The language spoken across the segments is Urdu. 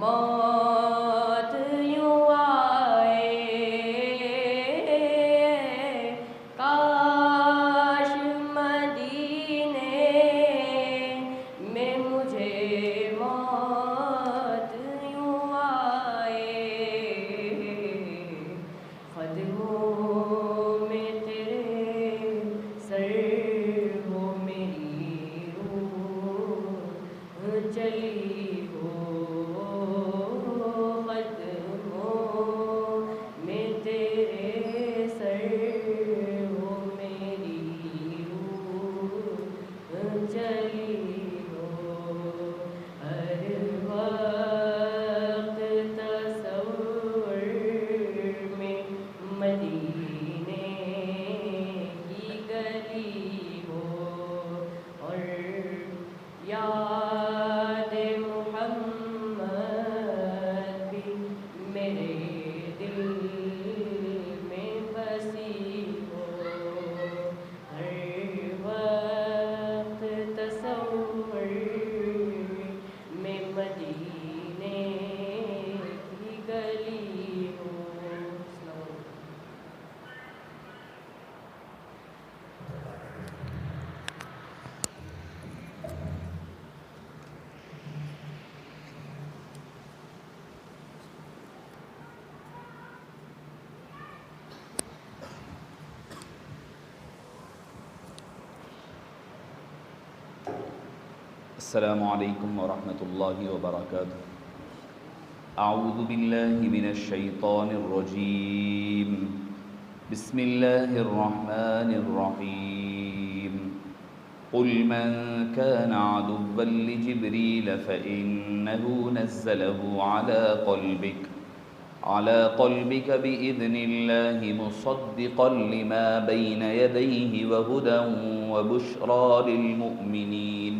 موت یوں آئے کاش مدینے میں مجھے موت یوں آئے قدموں میں تیرے سر ہو میری روح چلی ہو قدموں میں تیرے سر ہو میری روح چلی ہو ہر وقت تصور میں مدینے کی گلی ہو اور یاد محمد بھی میرے دل میں بسی ہو ہر وقت تصور میں مدینے کی گلی ہو. السلام علیکم ورحمۃ اللہ وبرکاتہ. اعوذ باللہ من الشیطان الرجیم. بسم اللہ الرحمن الرحیم. قل من كان عدوا لجبريل فإنه نزله على قلبك بإذن الله مصدقا لما بين يديه وهدى وبشرى للمؤمنين.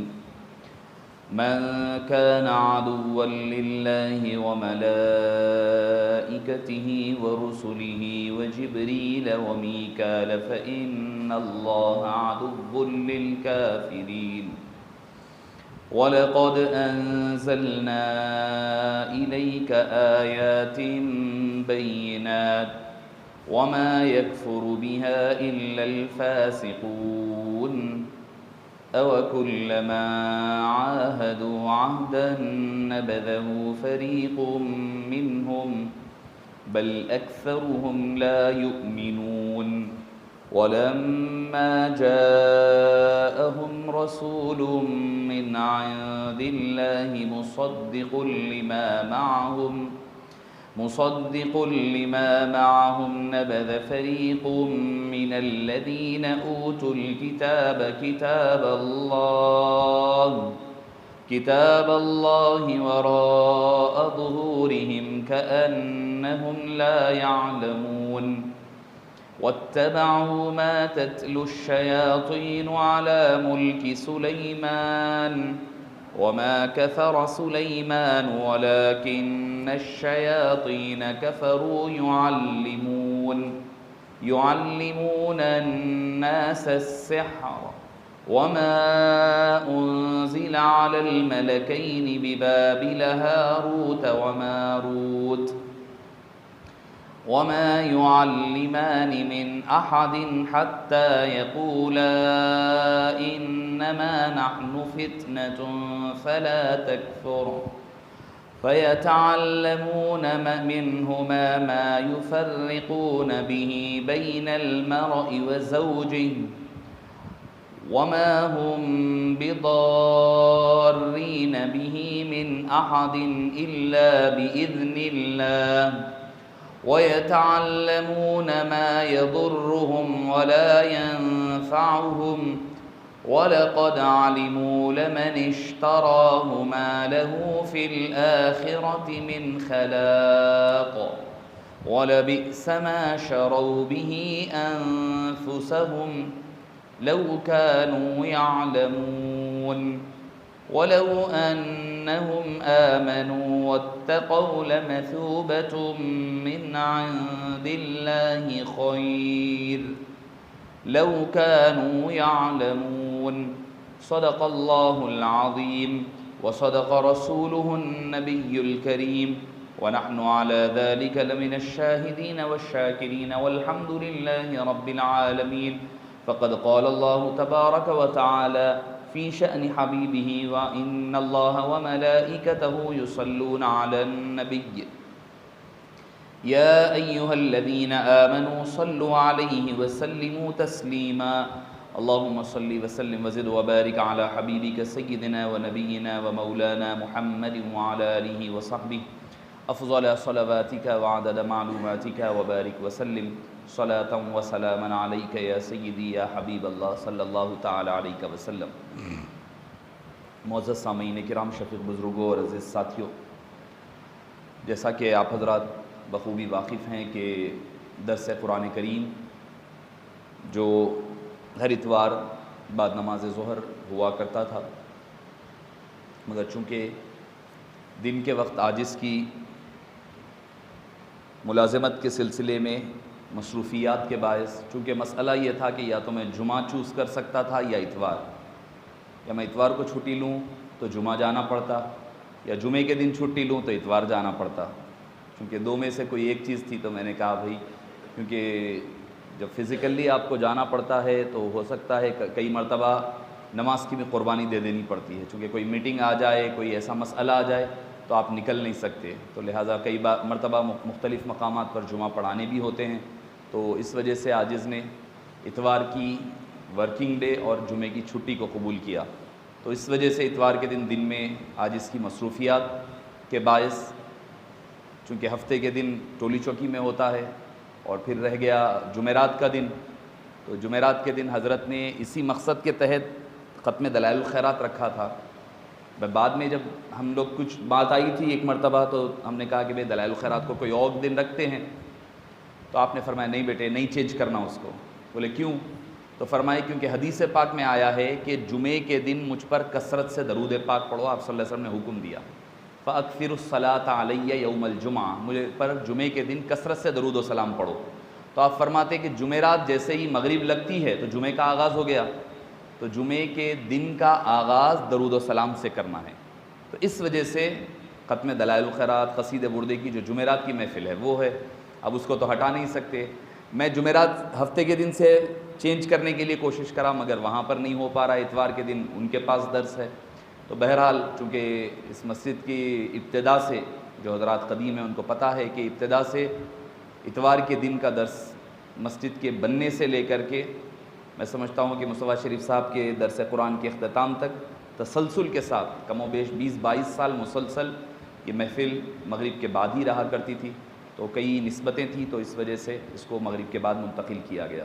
من كان عدوا لله وملائكته ورسله وجبريل وميكال فإن الله عدو للكافرين. ولقد أنزلنا إليك آيات بينات وما يكفر بها إلا الفاسقون. أَوَكُلَّمَا عَاهَدُوا عَهْدًا نَبَذَهُ فَرِيقٌ مِّنْهُمْ بَلْ أَكْثَرُهُمْ لَا يُؤْمِنُونَ. وَلَمَّا جَاءَهُمْ رَسُولٌ مِّنْ عِندِ اللَّهِ مصدق لما معهم نبذ فريق من الذين أوتوا الكتاب كتاب الله وراء ظهورهم كأنهم لا يعلمون. واتبعوا ما تتلو الشياطين على ملك سليمان وما كفر سليمان ولكن الشياطين كفروا يعلمون الناس السحر وما أنزل على الملكين ببابل هاروت وماروت وما يعلمان من أحد حتى يقولا إنما نحن فتنة فلا تكفر فيتعلمون منهما ما يفرقون به بين المرء وزوجه وما هم بضارين به من أحد إلا بإذن الله ويتعلمون ما يضرهم ولا ينفعهم وَلَقَدْ عَلِمُوا لَمَنِ اشْتَرَاهُ مَا لَهُ فِي الْآخِرَةِ مِنْ خَلَاقٍ وَلَبِئْسَ مَا شَرَوْا بِهِ أَنفُسَهُمْ لَوْ كَانُوا يَعْلَمُونَ. وَلَوْ أَنَّهُمْ آمَنُوا وَاتَّقَوْا لَمَثُوبَةٌ مِّنْ عِندِ اللَّهِ خَيْرٌ لو كانوا يعلمون. صدق الله العظيم وصدق رسوله النبي الكريم ونحن على ذلك لمن الشاهدين والشاكرين والحمد لله رب العالمين. فقد قال الله تبارك وتعالى في شأن حبيبه وإن الله وملائكته يصلون على النبي يا أيها الذين آمنوا صلوا عليه وسلموا تسليما. اللهم صل وسلم وزد وبارك على حبيبك سيدنا ونبينا ومولانا محمد وعلى آله وصحبه أفضل صلواتك وعدد معلوماتك وبارك وسلم صلاة وسلاما عليك يا سيدي يا حبيب الله صلی اللہ تعالی علیہ وسلم. معزز سامعین کرام، شفیق بزرگوں اور عزیز ساتھیوں، جیسا کہ آپ حضرات بخوبی واقف ہیں کہ درس قرآن کریم جو ہر اتوار بعد نماز ظہر ہوا کرتا تھا، مگر چونکہ دن کے وقت عاجز کی ملازمت کے سلسلے میں مصروفیات کے باعث، چونکہ مسئلہ یہ تھا کہ یا تو میں جمعہ چوز کر سکتا تھا یا اتوار، یا میں اتوار کو چھٹی لوں تو جمعہ جانا پڑتا، یا جمعے کے دن چھٹی لوں تو اتوار جانا پڑتا. چونکہ دو میں سے کوئی ایک چیز تھی تو میں نے کہا بھائی، کیونکہ جب فزیکلی آپ کو جانا پڑتا ہے تو ہو سکتا ہے کئی مرتبہ نماز کی بھی قربانی دے دینی پڑتی ہے، چونکہ کوئی میٹنگ آ جائے، کوئی ایسا مسئلہ آ جائے تو آپ نکل نہیں سکتے، تو لہٰذا کئی مرتبہ مختلف مقامات پر جمعہ پڑھانے بھی ہوتے ہیں. تو اس وجہ سے عاجز نے اتوار کی ورکنگ ڈے اور جمعے کی چھٹی کو قبول کیا. تو اس وجہ سے اتوار کے دن میں عاجز کی مصروفیات کے باعث، چونکہ ہفتے کے دن ٹولی چوکی میں ہوتا ہے اور پھر رہ گیا جمعرات کا دن، تو جمعرات کے دن حضرت نے اسی مقصد کے تحت ختم دلائل الخیرات رکھا تھا. بعد میں جب ہم لوگ کچھ بات آئی تھی ایک مرتبہ تو ہم نے کہا کہ بھئی دلائل الخیرات کو کوئی اور دن رکھتے ہیں، تو آپ نے فرمایا نہیں بیٹے، نہیں چینج کرنا اس کو. بولے کیوں؟ تو فرمائے کیونکہ حدیث پاک میں آیا ہے کہ جمعے کے دن مجھ پر کثرت سے درود پاک پڑھو. آپ صلی اللہ علیہ وسلم نے حکم دیا فَأَكْثِرُوا الصَّلَاةَ عَلَيَّ يَوْمَ الْجُمْعَةِ، مجھے پر جمعے کے دن کثرت سے درود و سلام پڑھو. تو آپ فرماتے کہ جمعرات جیسے ہی مغرب لگتی ہے تو جمعے کا آغاز ہو گیا، تو جمعے کے دن کا آغاز درود و سلام سے کرنا ہے. تو اس وجہ سے ختم دلائل الخیرات قصید بردے کی جو جمعرات کی محفل ہے وہ ہے، اب اس کو تو ہٹا نہیں سکتے. میں جمعرات ہفتے کے دن سے چینج کرنے کے لیے کوشش کرا مگر وہاں پر نہیں ہو پا رہا، اتوار کے دن ان کے پاس درس ہے. تو بہرحال چونکہ اس مسجد کی ابتدا سے جو حضرات قدیم ہیں ان کو پتہ ہے کہ ابتدا سے اتوار کے دن کا درس مسجد کے بننے سے لے کر کے میں سمجھتا ہوں کہ مصطفیٰ شریف صاحب کے درس قرآن کے اختتام تک تسلسل کے ساتھ کم و بیش 20-22 سال مسلسل یہ محفل مغرب کے بعد ہی رہا کرتی تھی. تو کئی نسبتیں تھیں تو اس وجہ سے اس کو مغرب کے بعد منتقل کیا گیا.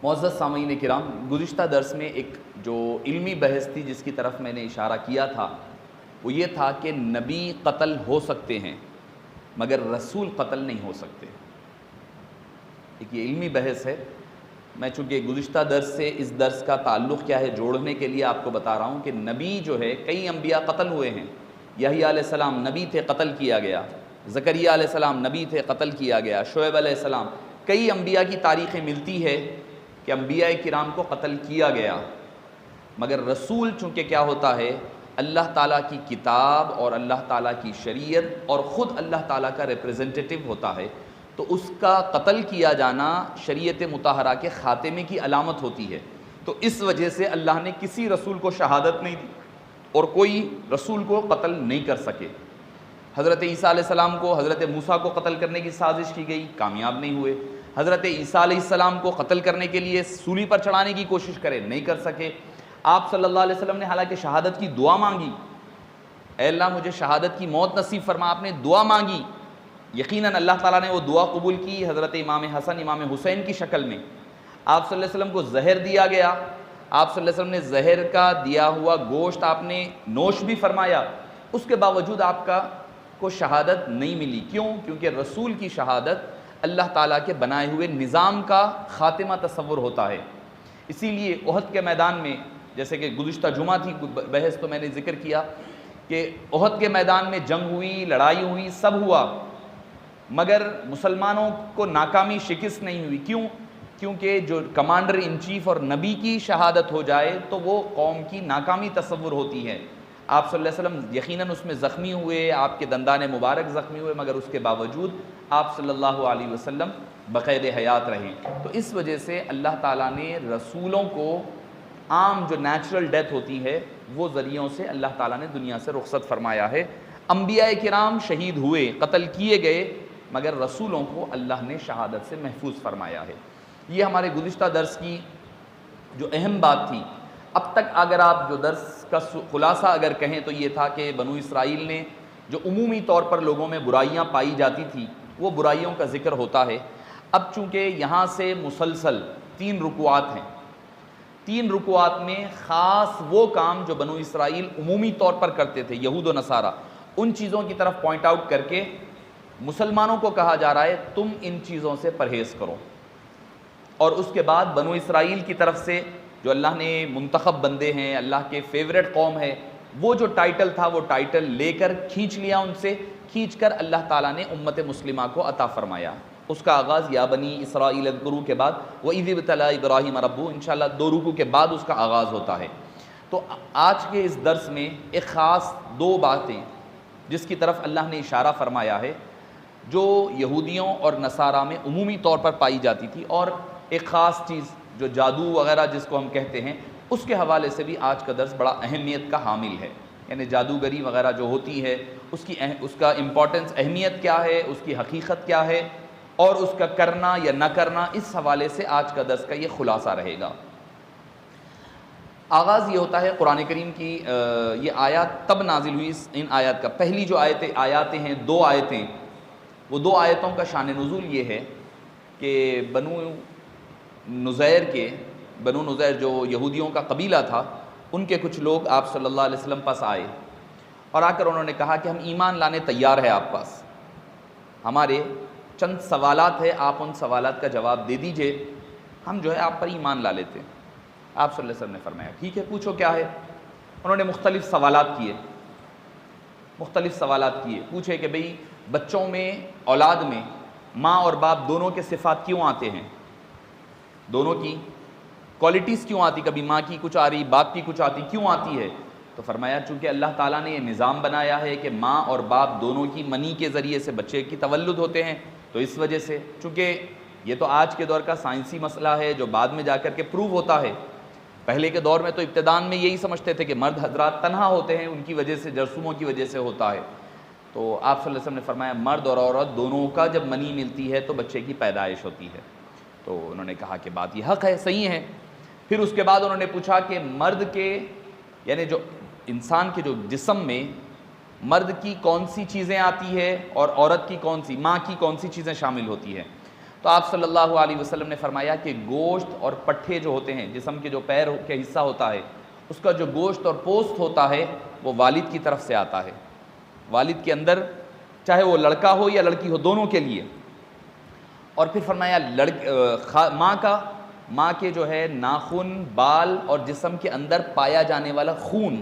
معزز سامعین کرام، گزشتہ درس میں ایک جو علمی بحث تھی جس کی طرف میں نے اشارہ کیا تھا وہ یہ تھا کہ نبی قتل ہو سکتے ہیں مگر رسول قتل نہیں ہو سکتے. ایک یہ علمی بحث ہے. میں چونکہ گزشتہ درس سے اس درس کا تعلق کیا ہے جوڑنے کے لیے آپ کو بتا رہا ہوں کہ نبی جو ہے کئی انبیاء قتل ہوئے ہیں. یحییٰ علیہ السلام نبی تھے، قتل کیا گیا. زکریا علیہ السلام نبی تھے، قتل کیا گیا. شعیب علیہ السلام، کئی انبیاء کی تاریخیں ملتی ہے کہ انبیاء کرام کو قتل کیا گیا. مگر رسول چونکہ کیا ہوتا ہے اللہ تعالیٰ کی کتاب اور اللہ تعالیٰ کی شریعت اور خود اللہ تعالیٰ کا ریپریزنٹیٹو ہوتا ہے، تو اس کا قتل کیا جانا شریعت مطہرہ کے خاتمے کی علامت ہوتی ہے. تو اس وجہ سے اللہ نے کسی رسول کو شہادت نہیں دی اور کوئی رسول کو قتل نہیں کر سکے. حضرت عیسیٰ علیہ السلام کو حضرت موسیٰ کو قتل کرنے کی سازش کی گئی، کامیاب نہیں ہوئے. حضرت عیسیٰ علیہ السلام کو قتل کرنے کے لیے سولی پر چڑھانے کی کوشش کرے، نہیں کر سکے. آپ صلی اللہ علیہ وسلم نے حالانکہ شہادت کی دعا مانگی، اے اللہ مجھے شہادت کی موت نصیب فرما، آپ نے دعا مانگی. یقیناً اللہ تعالیٰ نے وہ دعا قبول کی. حضرت امام حسن امام حسین کی شکل میں آپ صلی اللہ علیہ وسلم کو زہر دیا گیا. آپ صلی اللہ علیہ وسلم نے زہر کا دیا ہوا گوشت آپ نے نوش بھی فرمایا، اس کے باوجود آپ کو شہادت نہیں ملی. کیوں؟ کیونکہ رسول کی شہادت اللہ تعالیٰ کے بنائے ہوئے نظام کا خاتمہ تصور ہوتا ہے. اسی لیے احد کے میدان میں، جیسے کہ گزشتہ جمعہ تھی بحث تو میں نے ذکر کیا کہ احد کے میدان میں جنگ ہوئی، لڑائی ہوئی، سب ہوا، مگر مسلمانوں کو ناکامی شکست نہیں ہوئی. کیوں؟ کیونکہ جو کمانڈر ان چیف اور نبی کی شہادت ہو جائے تو وہ قوم کی ناکامی تصور ہوتی ہے. آپ صلی اللہ علیہ وسلم یقیناً اس میں زخمی ہوئے، آپ کے دندان مبارک زخمی ہوئے، مگر اس کے باوجود آپ صلی اللہ علیہ وسلم بقید حیات رہیں۔ تو اس وجہ سے اللہ تعالیٰ نے رسولوں کو عام جو نیچرل ڈیتھ ہوتی ہے وہ ذریعوں سے اللہ تعالیٰ نے دنیا سے رخصت فرمایا ہے۔ انبیاء کرام شہید ہوئے، قتل کیے گئے، مگر رسولوں کو اللہ نے شہادت سے محفوظ فرمایا ہے۔ یہ ہمارے گزشتہ درس کی جو اہم بات تھی۔ اب تک اگر آپ جو درس کا خلاصہ اگر کہیں تو یہ تھا کہ بنو اسرائیل نے جو عمومی طور پر لوگوں میں برائیاں پائی جاتی تھی وہ برائیوں کا ذکر ہوتا ہے۔ اب چونکہ یہاں سے مسلسل 3 رکوعات ہیں، 3 رکوعات میں خاص وہ کام جو بنو اسرائیل عمومی طور پر کرتے تھے، یہود و نصارہ، ان چیزوں کی طرف پوائنٹ آؤٹ کر کے مسلمانوں کو کہا جا رہا ہے تم ان چیزوں سے پرہیز کرو۔ اور اس کے بعد بنو اسرائیل کی طرف سے جو اللہ نے منتخب بندے ہیں، اللہ کے فیوریٹ قوم ہے، وہ جو ٹائٹل تھا وہ ٹائٹل لے کر کھینچ لیا، ان سے کھینچ کر اللہ تعالیٰ نے امت مسلمہ کو عطا فرمایا۔ اس کا آغاز یا بنی اسرائیل اذکروا کے بعد وَإِذِ ابْتَلَىٰ إِبْرَاهِيمَ رَبُّهُ انشاءاللہ 2 رکوع کے بعد اس کا آغاز ہوتا ہے۔ تو آج کے اس درس میں ایک خاص 2 باتیں جس کی طرف اللہ نے اشارہ فرمایا ہے جو یہودیوں اور نصارہ میں عمومی طور پر پائی جاتی تھی، اور ایک خاص چیز جو جادو وغیرہ جس کو ہم کہتے ہیں، اس کے حوالے سے بھی آج کا درس بڑا اہمیت کا حامل ہے۔ یعنی جادوگری وغیرہ جو ہوتی ہے اس کا امپورٹنس، اہمیت کیا ہے، اس کی حقیقت کیا ہے، اور اس کا کرنا یا نہ کرنا، اس حوالے سے آج کا درس کا یہ خلاصہ رہے گا۔ آغاز یہ ہوتا ہے قرآن کریم کی یہ آیات تب نازل ہوئی، ان آیات کا پہلی جو آیاتیں ہیں 2 آیتیں، وہ 2 آیتوں کا شان نزول یہ ہے کہ بنو نذیر جو یہودیوں کا قبیلہ تھا، ان کے کچھ لوگ آپ صلی اللہ علیہ وسلم پاس آئے اور آ کر انہوں نے کہا کہ ہم ایمان لانے تیار ہیں، آپ پاس ہمارے چند سوالات ہیں، آپ ان سوالات کا جواب دے دیجئے، ہم جو ہے آپ پر ایمان لا لیتے ہیں۔ آپ صلی اللہ علیہ وسلم نے فرمایا ٹھیک ہے، پوچھو کیا ہے۔ انہوں نے مختلف سوالات کیے، پوچھے کہ بھئی بچوں میں، اولاد میں ماں اور باپ دونوں کے صفات کیوں آتے ہیں، دونوں کی کوالٹیز کیوں آتی، کبھی ماں کی کچھ آ رہی، باپ کی کچھ آتی، کیوں آتی ہے؟ تو فرمایا چونکہ اللہ تعالیٰ نے یہ نظام بنایا ہے کہ ماں اور باپ دونوں کی منی کے ذریعے سے بچے کی تولد ہوتے ہیں، تو اس وجہ سے، چونکہ یہ تو آج کے دور کا سائنسی مسئلہ ہے جو بعد میں جا کر کے پروو ہوتا ہے۔ پہلے کے دور میں تو ابتدان میں یہی سمجھتے تھے کہ مرد حضرات تنہا ہوتے ہیں، ان کی وجہ سے، جرثوموں کی وجہ سے ہوتا ہے۔ تو آپ صلی اللہ علیہ وسلم نے فرمایا مرد اور عورت دونوں کا جب منی ملتی ہے تو بچے کی پیدائش ہوتی ہے۔ تو انہوں نے کہا کہ بات یہ حق ہے، صحیح ہے۔ پھر اس کے بعد انہوں نے پوچھا کہ مرد کے، یعنی جو انسان کے جو جسم میں مرد کی کون سی چیزیں آتی ہے اور عورت کی کون سی، ماں کی کون سی چیزیں شامل ہوتی ہیں؟ تو آپ صلی اللہ علیہ وسلم نے فرمایا کہ گوشت اور پٹھے جو ہوتے ہیں، جسم کے جو پیر کے حصہ ہوتا ہے، اس کا جو گوشت اور پوست ہوتا ہے وہ والد کی طرف سے آتا ہے، والد کے اندر، چاہے وہ لڑکا ہو یا لڑکی ہو، دونوں کے لیے۔ اور پھر فرمایا ماں کے جو ہے ناخن، بال اور جسم کے اندر پایا جانے والا خون،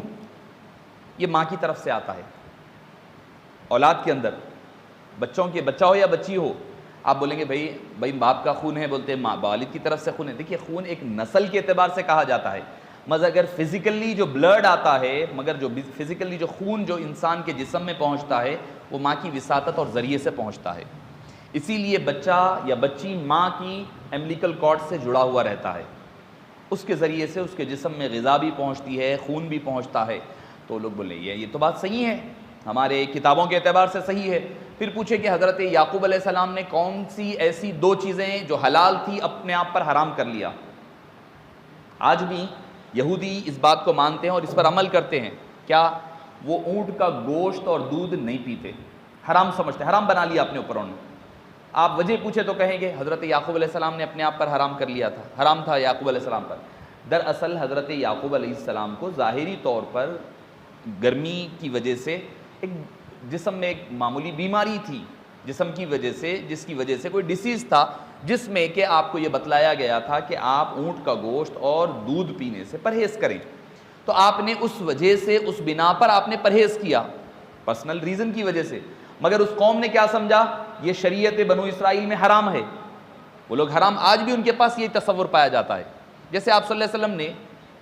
یہ ماں کی طرف سے آتا ہے۔ اولاد کے اندر، بچہ ہو یا بچی ہو، آپ بولیں گے بھائی باپ کا خون ہے، بولتے ہیں ماں والد کی طرف سے خون ہے۔ دیکھیے خون ایک نسل کے اعتبار سے کہا جاتا ہے، مگر اگر فزیکلی جو بلڈ آتا ہے، مگر جو فزیکلی جو خون جو انسان کے جسم میں پہنچتا ہے وہ ماں کی وساطت اور ذریعے سے پہنچتا ہے۔ اسی لیے بچہ یا بچی ماں کی امبلیکل کارڈ سے جڑا ہوا رہتا ہے، اس کے ذریعے سے اس کے جسم میں غذا بھی پہنچتی ہے، خون بھی پہنچتا ہے۔ تو لوگ بولے یہ تو بات صحیح ہے، ہمارے کتابوں کے اعتبار سے صحیح ہے۔ پھر پوچھے کہ حضرت یعقوب علیہ السلام نے کون سی ایسی 2 چیزیں جو حلال تھی اپنے آپ پر حرام کر لیا؟ آج بھی یہودی اس بات کو مانتے ہیں اور اس پر عمل کرتے ہیں، کیا؟ وہ اونٹ کا گوشت اور دودھ نہیں پیتے، حرام سمجھتے، حرام بنا لیا اپنے اوپر انہوں نے۔ آپ وجہ پوچھے تو کہیں گے حضرت یعقوب علیہ السلام نے اپنے آپ پر حرام کر لیا تھا، حرام تھا یعقوب علیہ السلام پر۔ دراصل حضرت یعقوب علیہ السلام کو ظاہری طور پر گرمی کی وجہ سے ایک جسم میں ایک معمولی بیماری تھی، جسم کی وجہ سے، جس کی وجہ سے کوئی ڈیسیز تھا، جس میں کہ آپ کو یہ بتلایا گیا تھا کہ آپ اونٹ کا گوشت اور دودھ پینے سے پرہیز کریں۔ تو آپ نے اس وجہ سے، اس بنا پر آپ نے پرہیز کیا، پرسنل ریزن کی وجہ سے، مگر اس قوم نے کیا سمجھا؟ یہ شریعت بنو اسرائیل میں حرام ہے۔ وہ لوگ حرام، آج بھی ان کے پاس یہ تصور پایا جاتا ہے۔ جیسے آپ صلی اللہ علیہ وسلم نے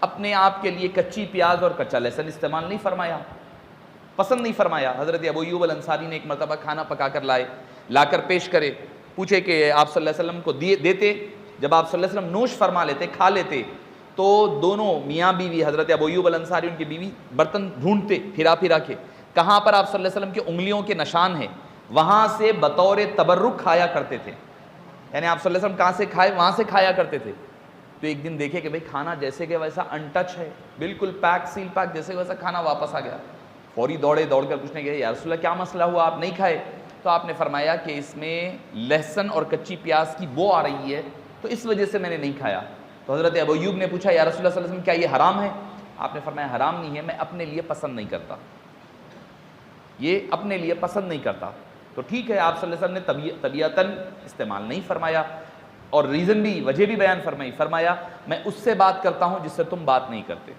اپنے آپ کے لیے کچی پیاز اور کچا لہسن استعمال نہیں فرمایا، پسند نہیں فرمایا۔ حضرت ابو ایوب الانصاری نے ایک مرتبہ کھانا پکا کر لا کر پیش کرے، پوچھے کہ آپ صلی اللہ علیہ وسلم کو دیتے، جب آپ صلی اللہ علیہ وسلم نوش فرما لیتے، کھا لیتے، تو دونوں میاں بیوی حضرت ابو ایوب الانصاری ان کی بیوی برتن ڈھونڈتے پھرا کے کہاں پر آپ صلی اللہ علیہ وسلم کے انگلیوں کے نشان ہیں، وہاں سے بطور تبرک کھایا کرتے تھے، یعنی آپ صلی اللہ علیہ وسلم کہاں سے کھائے وہاں سے کھایا کرتے تھے۔ تو ایک دن دیکھے کہ بھئی کھانا جیسے کہ ویسا انٹچ ہے، بالکل سیل پیک جیسے ویسا کھانا واپس آ گیا، فوری دوڑ کر پوچھنے گئے یا رسول اللہ کیا مسئلہ ہوا، آپ نہیں کھائے؟ تو آپ نے فرمایا کہ اس میں لہسن اور کچی پیاز کی بو آ رہی ہے، تو اس وجہ سے میں نے نہیں کھایا۔ تو حضرت ابو ایوب نے پوچھا یا رسول اللہ صلی اللہ علیہ وسلم کیا یہ حرام ہے؟ آپ نے فرمایا حرام نہیں ہے، میں اپنے لیے پسند نہیں کرتا، یہ اپنے لیے پسند نہیں کرتا۔ تو ٹھیک ہے، آپ صلی اللہ علیہ وسلم نے طبیعتاً استعمال نہیں فرمایا، اور ریزن بھی، وجہ بھی بیان فرمایا میں اس سے بات کرتا ہوں جس سے تم بات نہیں کرتے،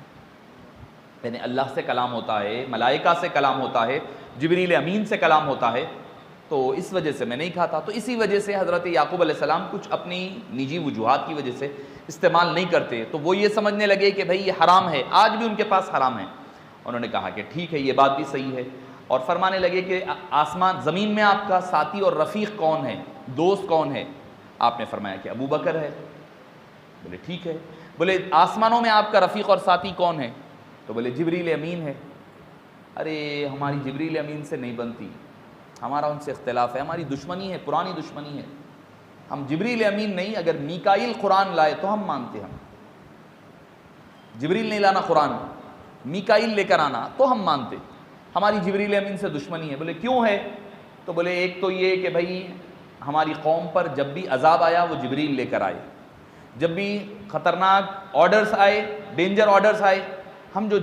یعنی اللہ سے کلام ہوتا ہے، ملائکہ سے کلام ہوتا ہے، جبریل امین سے کلام ہوتا ہے، تو اس وجہ سے میں نہیں کھاتا۔ تو اسی وجہ سے حضرت یعقوب علیہ السلام کچھ اپنی نجی وجوہات کی وجہ سے استعمال نہیں کرتے، تو وہ یہ سمجھنے لگے کہ بھئی یہ حرام ہے، آج بھی ان کے پاس حرام ہے۔ انہوں نے کہا کہ ٹھیک ہے، یہ بات بھی صحیح ہے، اور فرمانے لگے کہ آسمان زمین میں آپ کا ساتھی اور رفیق کون ہے، دوست کون ہے؟ آپ نے فرمایا کہ ابو بکر ہے۔ بولے ٹھیک ہے۔ بولے آسمانوں میں آپ کا رفیق اور ساتھی کون ہے؟ تو بولے جبریل امین ہے۔ ارے ہماری جبریل امین سے نہیں بنتی، ہمارا ان سے اختلاف ہے، ہماری دشمنی ہے، پرانی دشمنی ہے، ہم جبریل امین نہیں، اگر میکائیل قرآن لائے تو ہم مانتے، ہم جبریل نہیں لانا قرآن، میکائیل لے کر آنا تو ہم مانتے، ہماری جبریل امین سے دشمنی ہے۔ بولے کیوں ہے؟ تو بولے ایک تو یہ کہ بھائی ہماری قوم پر جب بھی عذاب آیا وہ جبریل لے کر آئے، جب بھی خطرناک آرڈرز آئے، ڈینجر آرڈرز آئے، ہم جو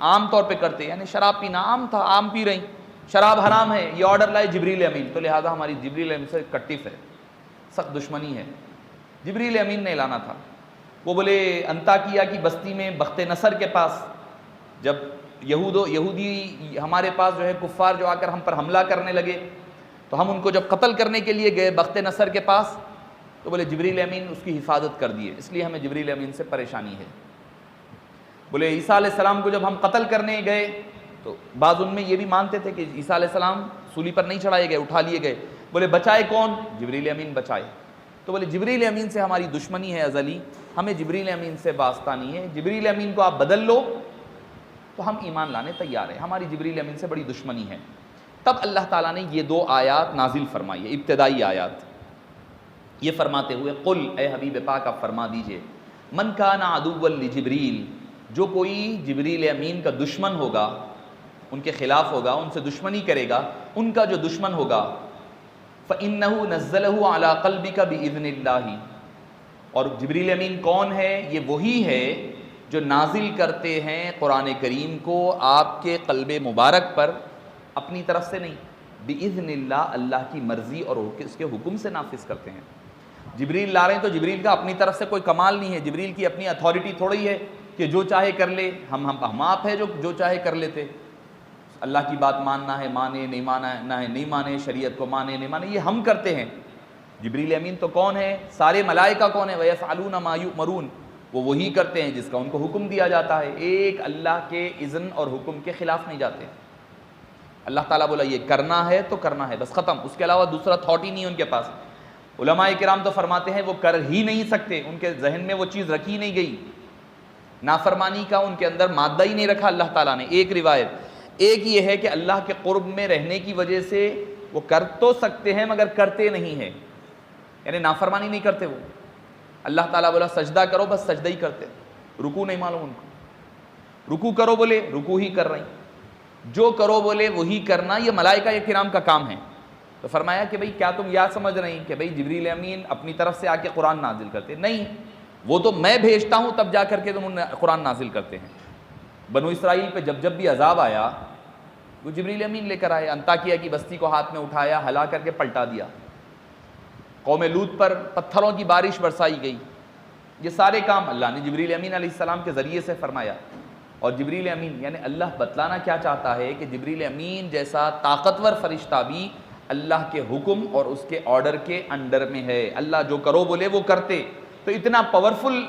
عام طور پہ کرتے، یعنی شراب پینا عام تھا، عام پی رہی، شراب حرام ہے، یہ آرڈر لائے جبریل امین، تو لہٰذا ہماری جبریل امین سے کٹف ہے، سخت دشمنی ہے، جبریل امین نے لانا تھا۔ وہ بولے انطاکیہ کی بستی میں بخت نصر کے پاس جب یہودی ہمارے پاس جو ہے کفار جو آ کر ہم پر حملہ کرنے لگے، تو ہم ان کو جب قتل کرنے کے لیے گئے بخت نصر کے پاس، تو بولے جبریل امین اس کی حفاظت کر دیے، اس لیے ہمیں جبریل امین سے پریشانی ہے۔ بولے عیسیٰ علیہ السلام کو جب ہم قتل کرنے گئے تو بعض ان میں یہ بھی مانتے تھے کہ عیسیٰ علیہ السلام سولی پر نہیں چڑھائے گئے، اٹھا لیے گئے۔ بولے بچائے کون؟ جبریل امین بچائے۔ تو بولے جبریل امین سے ہماری دشمنی ہے ازلی، ہمیں جبریل امین سے واسطہ نہیں ہے، جبریل امین کو آپ بدل لو تو ہم ایمان لانے تیار ہیں، ہماری جبریل امین سے بڑی دشمنی ہے۔ تب اللہ تعالیٰ نے یہ 2 آیات نازل فرمائی ہے، ابتدائی آیات، یہ فرماتے ہوئے قل، اے حبیب پاک آپ فرما دیجئے، من کان عدوا لجبریل، جو کوئی جبریل امین کا دشمن ہوگا، ان کے خلاف ہوگا، ان سے دشمنی کرے گا، ان کا جو دشمن ہوگا، فإنہ نزلہ علی قلبک بإذن اللہ، اور جبریل امین کون ہے؟ یہ وہی ہے جو نازل کرتے ہیں قرآن کریم کو آپ کے قلب مبارک پر، اپنی طرف سے نہیں، بإذن اللہ، اللہ کی مرضی اور اس کے حکم سے نافذ کرتے ہیں۔ جبریل لا رہے ہیں تو جبریل کا اپنی طرف سے کوئی کمال نہیں ہے، جبریل کی اپنی اتھارٹی تھوڑی ہے کہ جو چاہے کر لے، ہم آپ ہیں جو چاہے کر لیتے، اللہ کی بات ماننا ہے مانے، نہیں ماننا ہے نہیں مانے، شریعت کو مانے نہیں مانے، یہ ہم کرتے ہیں۔ جبریل امین تو کون ہے؟ سارے ملائکہ کون ہے؟ وَيَفْعَلُونَ مَا يُؤْمَرُونَ، وہ وہی کرتے ہیں جس کا ان کو حکم دیا جاتا ہے، ایک اللہ کے اذن اور حکم کے خلاف نہیں جاتے۔ اللہ تعالیٰ بولا یہ کرنا ہے تو کرنا ہے، بس ختم، اس کے علاوہ دوسرا تھاٹ ہی نہیں ان کے پاس۔ علماء کرام تو فرماتے ہیں وہ کر ہی نہیں سکتے، ان کے ذہن میں وہ چیز رکھی نہیں گئی، نافرمانی کا ان کے اندر مادہ ہی نہیں رکھا اللہ تعالیٰ نے۔ ایک روایت، ایک یہ ہے کہ اللہ کے قرب میں رہنے کی وجہ سے وہ کر تو سکتے ہیں مگر کرتے نہیں ہیں، یعنی نافرمانی نہیں کرتے وہ۔ اللہ تعالیٰ بولا سجدہ کرو، بس سجدہ ہی کرتے، رکوع نہیں معلوم ان کو، رکوع کرو بولے رکوع ہی کر رہی، جو کرو بولے وہی کرنا، یہ ملائکہ کرام کا کام ہے۔ تو فرمایا کہ بھئی کیا تم یاد سمجھ رہی کہ بھئی جبریل امین اپنی طرف سے آ کے قرآن نازل کرتے؟ نہیں، وہ تو میں بھیجتا ہوں تب جا کر کے تم قرآن نازل کرتے ہیں۔ بنو اسرائیل پہ جب بھی عذاب آیا وہ جبریل امین لے کر آئے، انطاکیہ کی بستی کو ہاتھ میں اٹھایا، ہلا کر کے پلٹا دیا، قوم لوط پر پتھروں کی بارش برسائی گئی، یہ سارے کام اللہ نے جبریل امین علیہ السلام کے ذریعے سے فرمایا۔ اور جبریل امین یعنی اللہ بتلانا کیا چاہتا ہے کہ جبریل امین جیسا طاقتور فرشتہ بھی اللہ کے حکم اور اس کے آرڈر کے انڈر میں ہے، اللہ جو کرو بولے وہ کرتے، تو اتنا پاورفل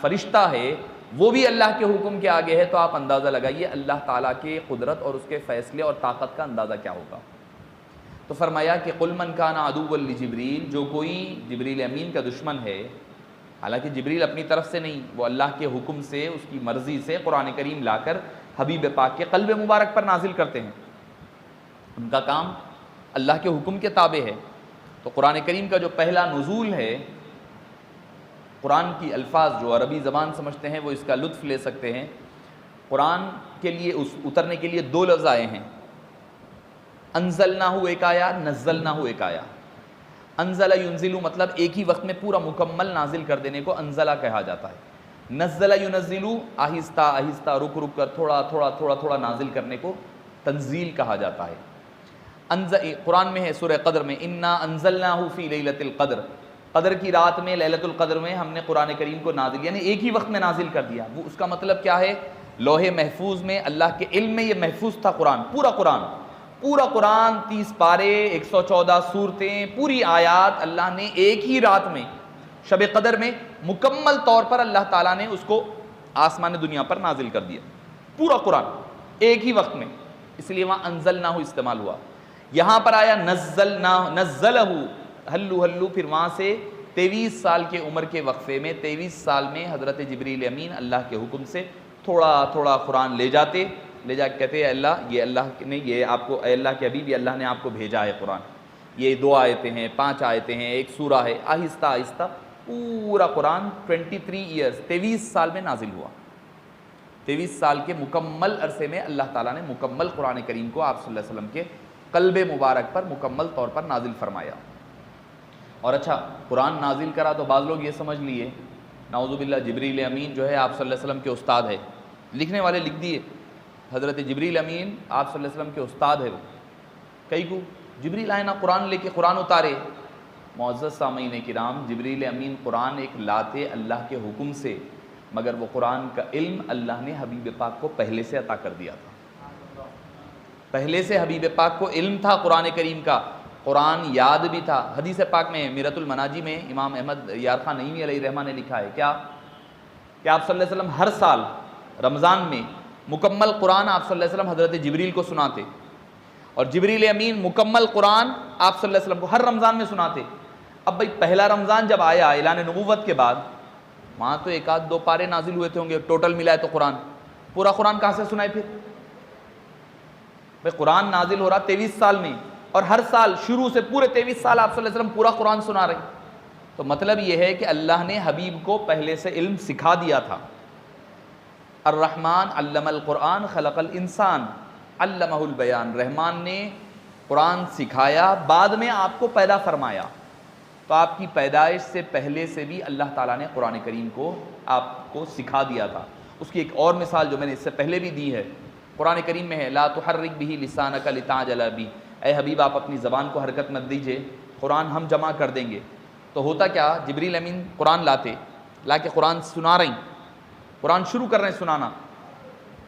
فرشتہ ہے وہ بھی اللہ کے حکم کے آگے ہے، تو آپ اندازہ لگائیے اللہ تعالیٰ کے قدرت اور اس کے فیصلے اور طاقت کا اندازہ کیا ہوگا۔ تو فرمایا کہ قل من کان عدوا لجبریل، جو کوئی جبریل امین کا دشمن ہے، حالانکہ جبریل اپنی طرف سے نہیں، وہ اللہ کے حکم سے، اس کی مرضی سے قرآن کریم لا کر حبیب پاک کے قلب مبارک پر نازل کرتے ہیں، ان کا کام اللہ کے حکم کے تابع ہے۔ تو قرآن کریم کا جو پہلا نزول ہے، قرآن کی الفاظ جو عربی زبان سمجھتے ہیں وہ اس کا لطف لے سکتے ہیں۔ قرآن کے لیے اترنے کے لیے دو لفظ آئے ہیں، انزلناہ ایک آیا، نزلناہ ایک آیا۔ انزل ینزل مطلب ایک ہی وقت میں پورا مکمل نازل کر دینے کو انزلہ کہا جاتا ہے۔ نزل ینزل آہستہ آہستہ رک رک کر تھوڑا تھوڑا تھوڑا تھوڑا نازل کرنے کو تنزیل کہا جاتا ہے۔ قرآن میں ہے سورہ قدر میں، انا انزلناہ فی لیلۃ القدر، قدر کی رات میں، لیلۃ القدر میں ہم نے قرآن کریم کو نازل، یعنی ایک ہی وقت میں نازل کر دیا۔ وہ اس کا مطلب کیا ہے؟ لوح محفوظ میں اللہ کے علم میں یہ محفوظ تھا قرآن، پورا قرآن 30 پارے، 114 صورتیں، پوری آیات اللہ نے ایک ہی رات میں شب قدر میں مکمل طور پر اللہ تعالیٰ نے اس کو آسمان دنیا پر نازل کر دیا، پورا قرآن ایک ہی وقت میں، اس لیے وہاں انزلناہ استعمال ہوا۔ یہاں پر آیا نزلہ، ہلو ہلو، پھر وہاں سے 23 سال کے عمر کے وقفے میں 23 سال میں حضرت جبریل امین اللہ کے حکم سے تھوڑا تھوڑا قرآن لے جا کے کہتے ہیں اللہ، یہ اللہ نے، یہ آپ کو، اے اللہ کے حبیب، یہ اللہ نے آپ کو بھیجا ہے قرآن، یہ 2 آیتیں ہیں، 5 آیتیں ہیں، ایک سورہ ہے، آہستہ آہستہ پورا قرآن 23 ایئرز 23 سال میں نازل ہوا۔ 23 سال کے مکمل عرصے میں اللہ تعالیٰ نے مکمل قرآن کریم کو آپ صلی اللہ علیہ وسلم کے قلب مبارک پر مکمل طور پر نازل فرمایا۔ اور اچھا، قرآن نازل کرا تو بعض لوگ یہ سمجھ لیے نعوذ باللہ جبریل امین جو ہے آپ صلی اللہ علیہ وسلم کے استاد ہے، لکھنے والے لکھ دیے حضرت جبریل امین آپ صلی اللہ علیہ وسلم کے استاد ہے۔ وہ کئی کو جبریل آئے نا قرآن لے کے قرآن اتارے۔ معزز سامعین کرام، جبریل امین قرآن ایک لاتے اللہ کے حکم سے، مگر وہ قرآن کا علم اللہ نے حبیب پاک کو پہلے سے عطا کر دیا تھا، پہلے سے حبیب پاک کو علم تھا قرآن کریم کا، قرآن یاد بھی تھا۔ حدیث پاک میں میرۃ المناجی میں امام احمد یار خان نعیمی علیہ الرحمہ نے لکھا ہے کیا کہ آپ صلی اللہ علیہ وسلم ہر سال رمضان میں مکمل قرآن آپ صلی اللہ علیہ وسلم حضرت جبریل کو سناتے، اور جبریل امین مکمل قرآن آپ صلی اللہ علیہ وسلم کو ہر رمضان میں سناتے۔ اب بھائی پہلا رمضان جب آیا اعلان نبوت کے بعد، وہاں تو 1-2 پارے نازل ہوئے تھے ہوں گے، ٹوٹل ملائے تو قرآن، پورا قرآن کہاں سے سنائے پھر؟ بھائی قرآن نازل ہو رہا 23 سال میں، اور ہر سال شروع سے پورے 23 سال آپ صلی اللہ علیہ وسلم پورا قرآن سنا رہے ہیں۔ تو مطلب یہ ہے کہ اللہ نے حبیب کو پہلے سے علم سکھا دیا تھا۔ الرحمن علم القرآن خلق الانسان علمہ البیان، رحمان نے قرآن سکھایا، بعد میں آپ کو پیدا فرمایا۔ تو آپ کی پیدائش سے پہلے سے بھی اللہ تعالیٰ نے قرآن کریم کو آپ کو سکھا دیا تھا۔ اس کی ایک اور مثال جو میں نے اس سے پہلے بھی دی ہے، قرآن کریم میں ہے لا تحرک بہ لسانک لتعجل بہ، اے حبیب آپ اپنی زبان کو حرکت مت دیجیے، قرآن ہم جمع کر دیں گے۔ تو ہوتا کیا، جبریل امین قرآن لا کے قرآن سنا رہی، قرآن شروع کر رہے ہیں سنانا،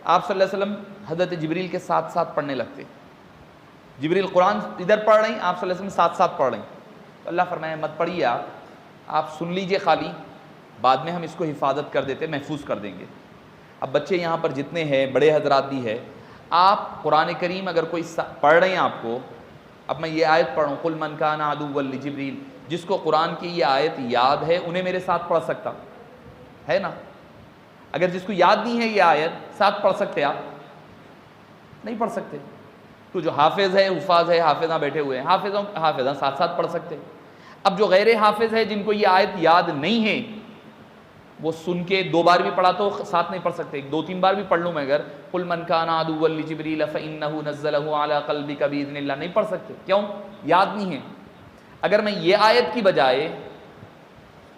آپ صلی اللہ علیہ وسلم حضرت جبریل کے ساتھ ساتھ پڑھنے لگتے۔ جبریل قرآن ادھر پڑھ رہی، آپ صلی اللہ علیہ وسلم ساتھ ساتھ پڑھ رہی۔ تو اللہ فرمایا مت پڑھیے، آپ سن لیجئے خالی، بعد میں ہم اس کو حفاظت کر دیتے، محفوظ کر دیں گے۔ اب بچے یہاں پر جتنے ہیں، بڑے حضرات بھی ہے، آپ قرآن کریم اگر کوئی پڑھ رہے ہیں آپ کو، اب میں یہ آیت پڑھوں قل من کان عدوا لجبریل، جس کو قرآن کی یہ آیت یاد ہے انہیں میرے ساتھ پڑھ سکتا ہے نا؟ اگر جس کو یاد نہیں ہے یہ آیت، ساتھ پڑھ سکتے آپ؟ نہیں پڑھ سکتے۔ تو جو حافظ ہے، حفاظ ہے، حافظاں بیٹھے ہوئے ہیں، حافظاں ساتھ ساتھ پڑھ سکتے۔ اب جو غیر حافظ ہے، جن کو یہ آیت یاد نہیں ہے، وہ سن کے 2 بار بھی پڑھا تو ساتھ نہیں پڑھ سکتے، 2-3 بار بھی پڑھ لوں میں اگر، قل من کان عدوا لجبریل فإنہ نزلہ علی قلبک بإذن اللہ، نہیں پڑھ سکتے، کیوں؟ یاد نہیں ہے۔ اگر میں یہ آیت کی بجائے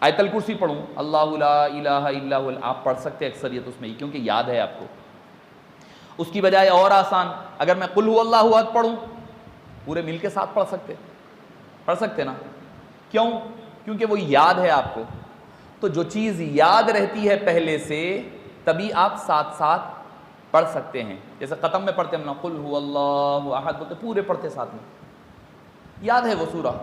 آیت الکرسی پڑھوں، اللہ لا الہ الا هو، آپ پڑھ سکتے اکثریت اس میں ہی، کیونکہ یاد ہے آپ کو۔ اس کی بجائے اور آسان، اگر میں قل هو اللہ احد پڑھوں، پورے مل کے ساتھ پڑھ سکتے نا؟ کیوں؟ کیونکہ وہ یاد ہے آپ کو۔ تو جو چیز یاد رہتی ہے پہلے سے، تبھی آپ ساتھ ساتھ پڑھ سکتے ہیں۔ جیسے ختم میں پڑھتے ہم نا قل هو اللہ احد، بولتے پورے پڑھتے ساتھ میں، یاد ہے وہ سورہ۔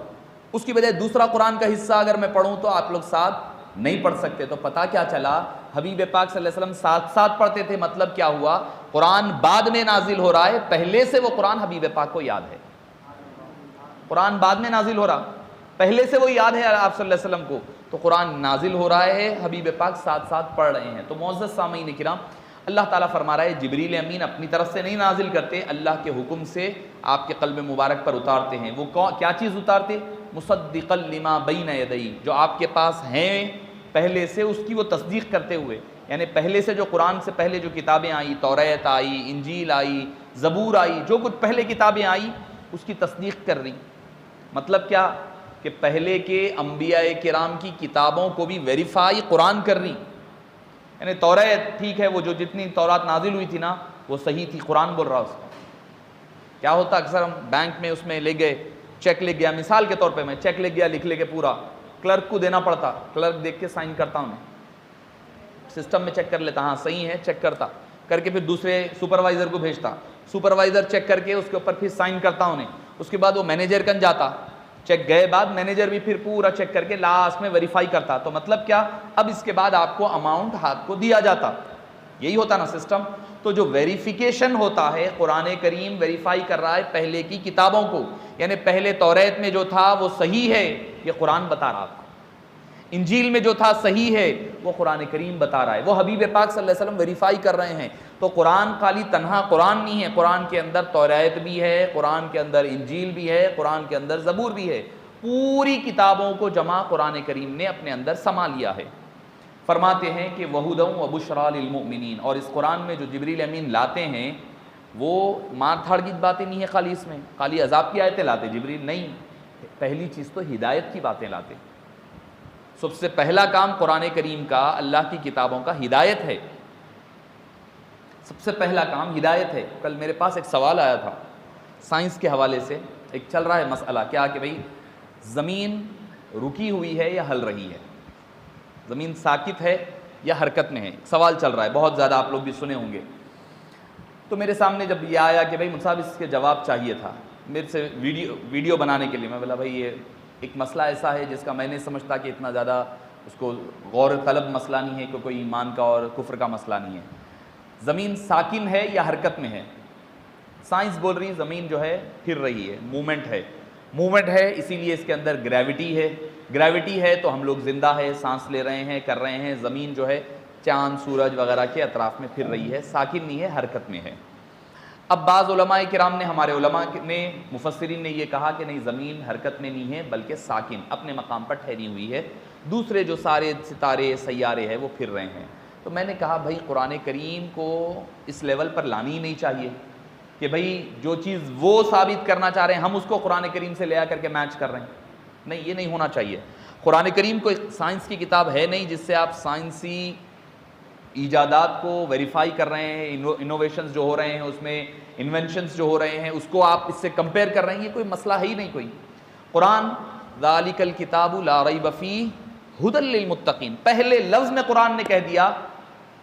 اس کی بجائے دوسرا قرآن کا حصہ اگر میں پڑھوں تو آپ لوگ ساتھ نہیں پڑھ سکتے۔ تو پتہ کیا چلا حبیب پاک صلی اللہ علیہ وسلم ساتھ ساتھ پڑھتے تھے، مطلب کیا ہوا؟ قرآن بعد میں نازل ہو رہا ہے، پہلے سے وہ قرآن حبیب پاک کو یاد ہے۔ قرآن بعد میں نازل ہو رہا، پہلے سے وہ یاد ہے آپ صلی اللہ علیہ وسلم کو، تو قرآن نازل ہو رہا ہے، حبیب پاک ساتھ ساتھ پڑھ رہے ہیں۔ تو معزز سامعین کرام، اللہ تعالیٰ فرما رہا ہے جبریل امین اپنی طرف سے نہیں نازل کرتے، اللہ کے حکم سے آپ کے قلب مبارک پر اتارتے ہیں۔ وہ کیا چیز اتارتے؟ مصدقا لما بین یدی، جو آپ کے پاس ہیں پہلے سے، اس کی وہ تصدیق کرتے ہوئے، یعنی پہلے سے جو قرآن سے پہلے جو کتابیں آئی، توریت آئی، انجیل آئی، زبور آئی، جو کچھ پہلے کتابیں آئی اس کی تصدیق کر رہی۔ مطلب کیا؟ کہ پہلے کے انبیاء کرام کی کتابوں کو بھی ویریفائی قرآن کر رہی، یعنی توریت ٹھیک ہے، وہ جو جتنی تورات نازل ہوئی تھی نا وہ صحیح تھی، قرآن بول رہا اس کا۔ کیا ہوتا اکثر ہم بینک میں اس میں لے گئے، چیک لکھ گیا، مثال کے طور پہ میں چیک لکھ گیا، لکھ لے کے پورا کلرک کو دینا پڑتا، کلرک دیکھ کے سائن کرتا ہوں، سسٹم میں چیک کر لیتا، ہاں صحیح ہے، چیک کرتا، کر کے پھر دوسرے سپروائزر کو بھیجتا، سپروائزر چیک کر کے اس کے اوپر پھر سائن کرتا انہیں، اس کے بعد وہ مینیجر کن جاتا، چیک گئے بعد مینیجر بھی پھر پورا چیک کر کے لاسٹ میں ویریفائی کرتا۔ تو مطلب کیا؟ اب اس کے بعد آپ کو اماؤنٹ ہاتھ کو دیا جاتا، یہی ہوتا نا سسٹم۔ تو جو ویریفیکیشن ہوتا ہے، قرآن کریم ویریفائی کر رہا ہے پہلے کی کتابوں کو، یعنی پہلے توریت میں جو تھا وہ صحیح ہے، یہ قرآن بتا رہا آپ کو، انجیل میں جو تھا صحیح ہے، وہ قرآن کریم بتا رہا ہے، وہ حبیب پاک صلی اللہ علیہ وسلم ویریفائی کر رہے ہیں۔ تو قرآن خالی تنہا قرآن نہیں ہے، قرآن کے اندر توریت بھی ہے، قرآن کے اندر انجیل بھی ہے، قرآن کے اندر زبور بھی ہے، پوری کتابوں کو جمع قرآن کریم نے اپنے اندر سما لیا ہے۔ فرماتے ہیں کہ وَهُدًى وَبُشْرَى لِلْمُؤْمِنِينَ، اور اس قرآن میں جو جبریل امین لاتے ہیں وہ مار دھاڑ کی باتیں نہیں ہیں، خالی اس میں خالی عذاب کی آیتیں لاتے جبریل نہیں، پہلی چیز تو ہدایت کی باتیں لاتے۔ سب سے پہلا کام قرآن کریم کا، اللہ کی کتابوں کا ہدایت ہے، سب سے پہلا کام ہدایت ہے۔ کل میرے پاس ایک سوال آیا تھا سائنس کے حوالے سے، ایک چل رہا ہے مسئلہ کیا کہ بھئی زمین رکی ہوئی ہے یا ہل رہی ہے، زمین ساکت ہے یا حرکت میں ہے، سوال چل رہا ہے، بہت زیادہ آپ لوگ بھی سنے ہوں گے۔ تو میرے سامنے جب یہ آیا کہ بھئی مصعب اس کے جواب چاہیے تھا میرے سے ویڈیو بنانے کے لیے، میں بولا بھئی یہ ایک مسئلہ ایسا ہے جس کا میں نہیں سمجھتا کہ اتنا زیادہ اس کو غور طلب مسئلہ نہیں ہے، کہ کوئی ایمان کا اور کفر کا مسئلہ نہیں ہے۔ زمین ساکن ہے یا حرکت میں ہے؟ سائنس بول رہی زمین جو ہے پھر رہی ہے، موومنٹ ہے، اسی لیے اس کے اندر گریوٹی ہے تو ہم لوگ زندہ ہے، سانس لے رہے ہیں، کر رہے ہیں۔ زمین جو ہے چاند سورج وغیرہ کے اطراف میں پھر رہی ہے، ساکن نہیں ہے، حرکت میں ہے۔ اب بعض علماء کرام نے، ہمارے علماء نے، مفسرین نے یہ کہا کہ نہیں، زمین حرکت میں نہیں ہے بلکہ ساکن اپنے مقام پر ٹھہری ہوئی ہے، دوسرے جو سارے ستارے سیارے ہیں وہ پھر رہے ہیں۔ تو میں نے کہا بھائی قرآن کریم کو اس لیول پر لانی ہی نہیں چاہیے کہ بھئی جو چیز وہ ثابت کرنا چاہ رہے ہیں ہم اس کو قرآن کریم سے لے آ کر کے میچ کر رہے ہیں، نہیں، یہ نہیں ہونا چاہیے۔ قرآن کریم کو ایک سائنس کی کتاب ہے نہیں جس سے آپ سائنسی ایجادات کو ویریفائی کر رہے ہیں، انوویشنز جو ہو رہے ہیں اس میں، انوینشنز جو ہو رہے ہیں اس کو آپ اس سے کمپیئر کر رہے ہیں، یہ کوئی مسئلہ ہے ہی نہیں کوئی۔ قرآن ذالک الکتاب لا ریب فیہ ھدی للمتقین، پہلے لفظ میں قرآن نے کہہ دیا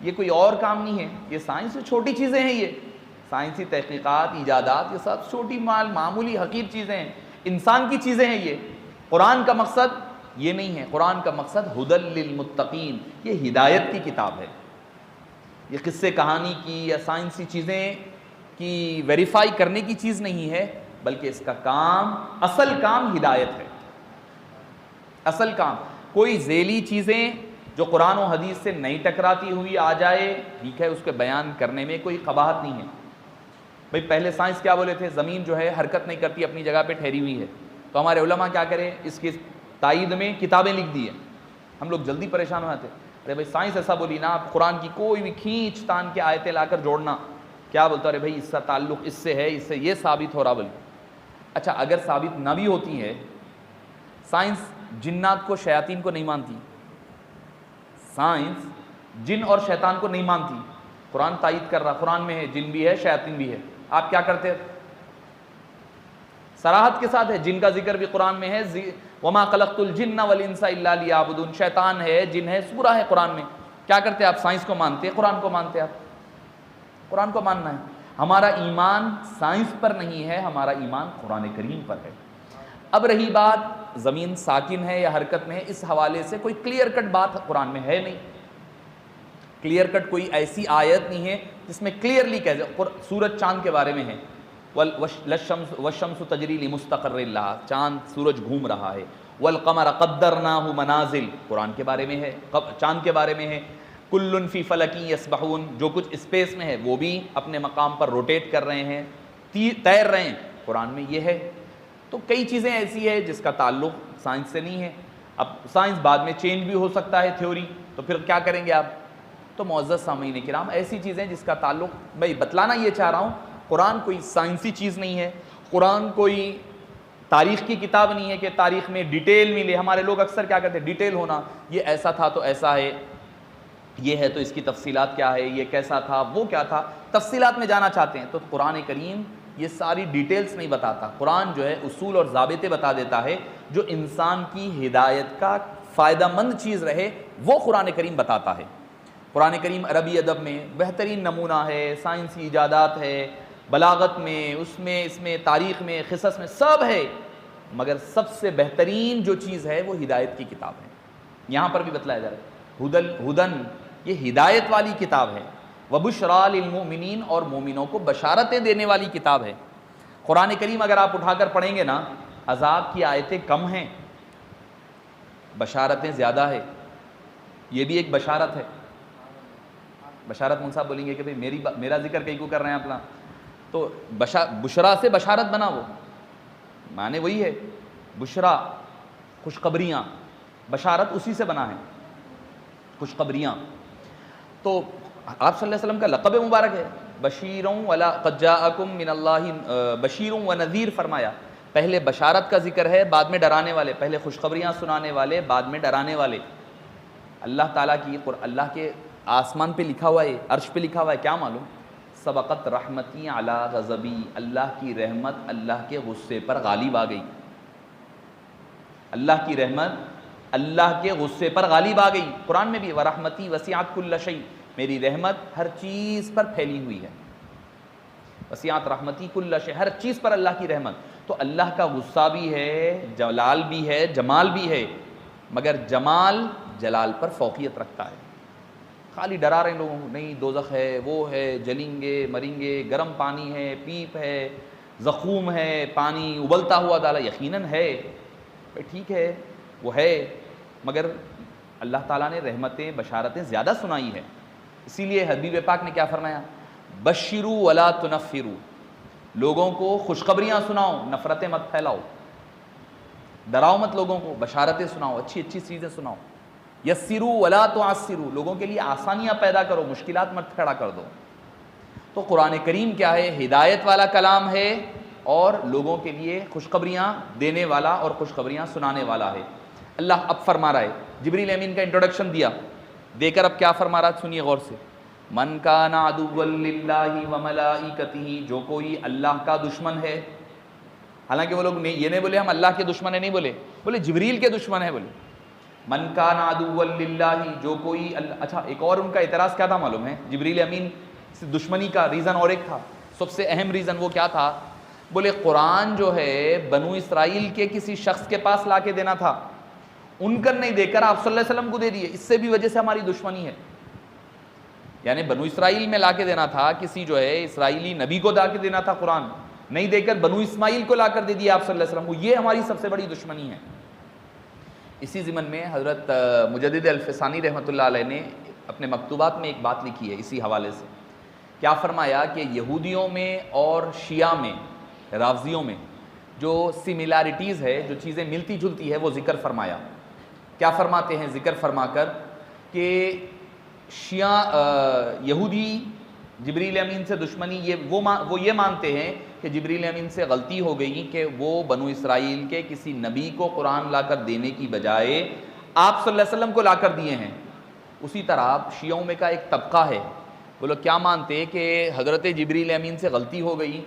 یہ کوئی اور کام نہیں ہے، یہ سائنس سے چھوٹی چیزیں ہیں، یہ سائنسی تحقیقات ایجادات یہ سب چھوٹی معمولی حقیر چیزیں ہیں، انسان کی چیزیں ہیں۔ یہ قرآن کا مقصد یہ نہیں ہے، قرآن کا مقصد ھدی للمتقین، یہ ہدایت کی کتاب ہے، یہ قصے کہانی کی یا سائنسی چیزیں کی ویریفائی کرنے کی چیز نہیں ہے، بلکہ اس کا کام، اصل کام ہدایت ہے، اصل کام۔ کوئی ذیلی چیزیں جو قرآن و حدیث سے نہیں ٹکراتی ہوئی آ جائے ٹھیک ہے، اس کے بیان کرنے میں کوئی قباحت نہیں ہے۔ بھئی پہلے سائنس کیا بولے تھے؟ زمین جو ہے حرکت نہیں کرتی، اپنی جگہ پہ ٹھہری ہوئی ہے، تو ہمارے علماء کیا کریں، اس کی تائید میں کتابیں لکھ دی ہیں۔ ہم لوگ جلدی پریشان ہو جاتے، ارے بھائی سائنس ایسا بولی نا، آپ قرآن کی کوئی بھی کھینچ تان کے آیتیں لا کر جوڑنا، کیا بولتا ہے بھائی اس کا تعلق اس سے ہے، اس سے یہ ثابت ہو رہا بول۔ اچھا اگر ثابت نہ بھی ہوتی ہے، سائنس جنات کو شیاطین کو نہیں مانتی، سائنس جن اور شیطان کو نہیں مانتی، قرآن تائید کر رہا، قرآن میں ہے جن بھی ہے شیاطین بھی ہے، آپ کیا کرتے؟ صراحت کے ساتھ ہے، جن کا ذکر بھی قرآن میں ہے، وما خلقت الجن والانس الا لیعبدون، شیطان ہے، جن ہے، سورہ ہے قرآن میں، کیا کرتے آپ؟ سائنس کو مانتے، قرآن کو مانتے، آپ قرآن کو ماننا ہے۔ ہمارا ایمان سائنس پر نہیں ہے، ہمارا ایمان قرآن کریم پر ہے۔ اب رہی بات زمین ساکن ہے یا حرکت میں ہے، اس حوالے سے کوئی کلیئر کٹ بات قرآن میں ہے نہیں۔ کلیئر کٹ کوئی ایسی آیت نہیں ہے جس میں کلیئرلی کہہ دے. سورج چاند کے بارے میں ہے, والشمس تجری لمستقر لہا, چاند سورج گھوم رہا ہے. والقمر قدرناہ منازل, قرآن کے بارے میں ہے, چاند کے بارے میں ہے. کل فی فلک یسبحون, جو کچھ اسپیس میں ہے وہ بھی اپنے مقام پر روٹیٹ کر رہے ہیں, تیر رہے ہیں, قرآن میں یہ ہے. تو کئی چیزیں ایسی ہے جس کا تعلق سائنس سے نہیں ہے. اب سائنس بعد میں چینج بھی ہو سکتا ہے تھیوری, تو پھر کیا کریں گے آپ؟ تو معزز سامعین کرام, ایسی چیزیں جس کا تعلق, میں بتلانا یہ چاہ رہا ہوں, قرآن کوئی سائنسی چیز نہیں ہے, قرآن کوئی تاریخ کی کتاب نہیں ہے کہ تاریخ میں ڈیٹیل ملے. ہمارے لوگ اکثر کیا کرتے ہیں, ڈیٹیل ہونا, یہ ایسا تھا تو ایسا ہے, یہ ہے تو اس کی تفصیلات کیا ہے, یہ کیسا تھا, وہ کیا تھا, تفصیلات میں جانا چاہتے ہیں. تو قرآن کریم یہ ساری ڈیٹیلز نہیں بتاتا. قرآن جو ہے اصول اور ضابطے بتا دیتا ہے, جو انسان کی ہدایت کا فائدہ مند چیز رہے وہ قرآن کریم بتاتا ہے. قرآن کریم عربی ادب میں بہترین نمونہ ہے, سائنسی ایجادات ہے, بلاغت میں, اس میں تاریخ میں, قصص میں, سب ہے. مگر سب سے بہترین جو چیز ہے وہ ہدایت کی کتاب ہے. یہاں پر بھی بتلایا جا رہا ہے ہدن, یہ ہدایت والی کتاب ہے. وبشریٰ للمؤمنین, اور مومنوں کو بشارتیں دینے والی کتاب ہے. قرآن کریم اگر آپ اٹھا کر پڑھیں گے نا, عذاب کی آیتیں کم ہیں, بشارتیں زیادہ ہے. یہ بھی ایک بشارت ہے. بشارت منصا بولیں گے کہ بھئی میرا ذکر کہیں کو کر رہے ہیں اپنا, تو بشرا سے بشارت بنا, وہ معنی وہی ہے. بشرا خوشخبریاں, بشارت اسی سے بنا ہے, خوشخبریاں. تو آپ صلی اللہ علیہ وسلم کا لقب مبارک ہے بشیروں ولا قد جاءکم من اللہ بشیروں و نذیر فرمایا. پہلے بشارت کا ذکر ہے, بعد میں ڈرانے والے, پہلے خوشخبریاں سنانے والے, بعد میں ڈرانے والے. اللہ تعالیٰ کی, اللہ کے آسمان پہ لکھا ہوا ہے, عرش پہ لکھا ہوا ہے, کیا معلوم, سبقت رحمتی علی غضبی, اللہ کی رحمت اللہ کے غصے پر غالب آ گئی. اللہ کی رحمت اللہ کے غصے پر غالب آ گئی. قرآن میں بھی ورحمتی وسعت کل شیء, میری رحمت ہر چیز پر پھیلی ہوئی ہے. وسعت رحمتی کل شیء, ہر چیز پر اللہ کی رحمت. تو اللہ کا غصہ بھی ہے, جلال بھی ہے, جمال بھی ہے, مگر جمال جلال پر فوقیت رکھتا ہے. خالی ڈرا رہے ہیں لوگوں کو, نہیں دوزخ ہے, وہ ہے, جلیں گے, مریں گے, گرم پانی ہے, پیپ ہے, زخوم ہے, پانی ابلتا ہوا ڈالا, یقیناً ہے, ٹھیک ہے وہ ہے, مگر اللہ تعالیٰ نے رحمتیں, بشارتیں زیادہ سنائی ہے. اسی لیے حبیب پاک نے کیا فرمایا, بشروا ولا تنفروا, لوگوں کو خوشخبریاں سناؤ, نفرتیں مت پھیلاؤ, ڈراؤ مت لوگوں کو, بشارتیں سناؤ, اچھی اچھی چیزیں سناؤ. یسروا ولا تعسروا, لوگوں کے لیے آسانیاں پیدا کرو, مشکلات مت کھڑا کر دو. تو قرآن کریم کیا ہے, ہدایت والا کلام ہے, اور لوگوں کے لیے خوشخبریاں دینے والا اور خوشخبریاں سنانے والا ہے. اللہ اب فرما رہا ہے, جبریل امین کا انٹروڈکشن دیا, دے کر اب کیا فرما رہا ہے, سنیے غور سے. من کان عدوا للہ وملائکتہ, جو کوئی اللہ کا دشمن ہے. حالانکہ وہ لوگ یہ نہیں بولے ہم اللہ کے دشمن ہیں, نہیں بولے, بولے جبریل کے دشمن ہیں. بولے من کان عدوا للہ, جو کوئی اچھا, ایک اور ان کا اعتراض کیا تھا معلوم ہے, جبریل امین سے دشمنی کا ریزن اور ایک تھا, سب سے اہم ریزن وہ کیا تھا, بولے قرآن جو ہے بنو اسرائیل کے کسی شخص کے پاس لا کے دینا تھا, ان کر نہیں دے کر آپ صلی اللہ علیہ وسلم کو دے دیے, اس سے بھی وجہ سے ہماری دشمنی ہے. یعنی بنو اسرائیل میں لا کے دینا تھا, کسی جو ہے اسرائیلی نبی کو لا کے دینا تھا قرآن, نہیں دے کر بنو اسماعیل کو لا کر دے دیا آپ صلی اللہ علیہ وسلم کو, یہ ہماری سب سے بڑی دشمنی ہے. اسی ضمن میں حضرت مجدد الفسانی رحمۃ اللہ علیہ نے اپنے مکتوبات میں ایک بات لکھی ہے اسی حوالے سے. کیا فرمایا کہ یہودیوں میں اور شیعہ میں, رافضیوں میں جو سملیرٹیز ہے, جو چیزیں ملتی جلتی ہے, وہ ذکر فرمایا. کیا فرماتے ہیں ذکر فرما کر کہ شیعہ یہودی جبریل امین سے دشمنی, وہ یہ مانتے ہیں کہ جبریل امین سے غلطی ہو گئی کہ وہ بنو اسرائیل کے کسی نبی کو قرآن لا کر دینے کی بجائے آپ صلی اللہ علیہ وسلم کو لا کر دیے ہیں. اسی طرح شیعوں میں کا ایک طبقہ ہے, وہ لوگ کیا مانتے کہ حضرت جبریل امین سے غلطی ہو گئی,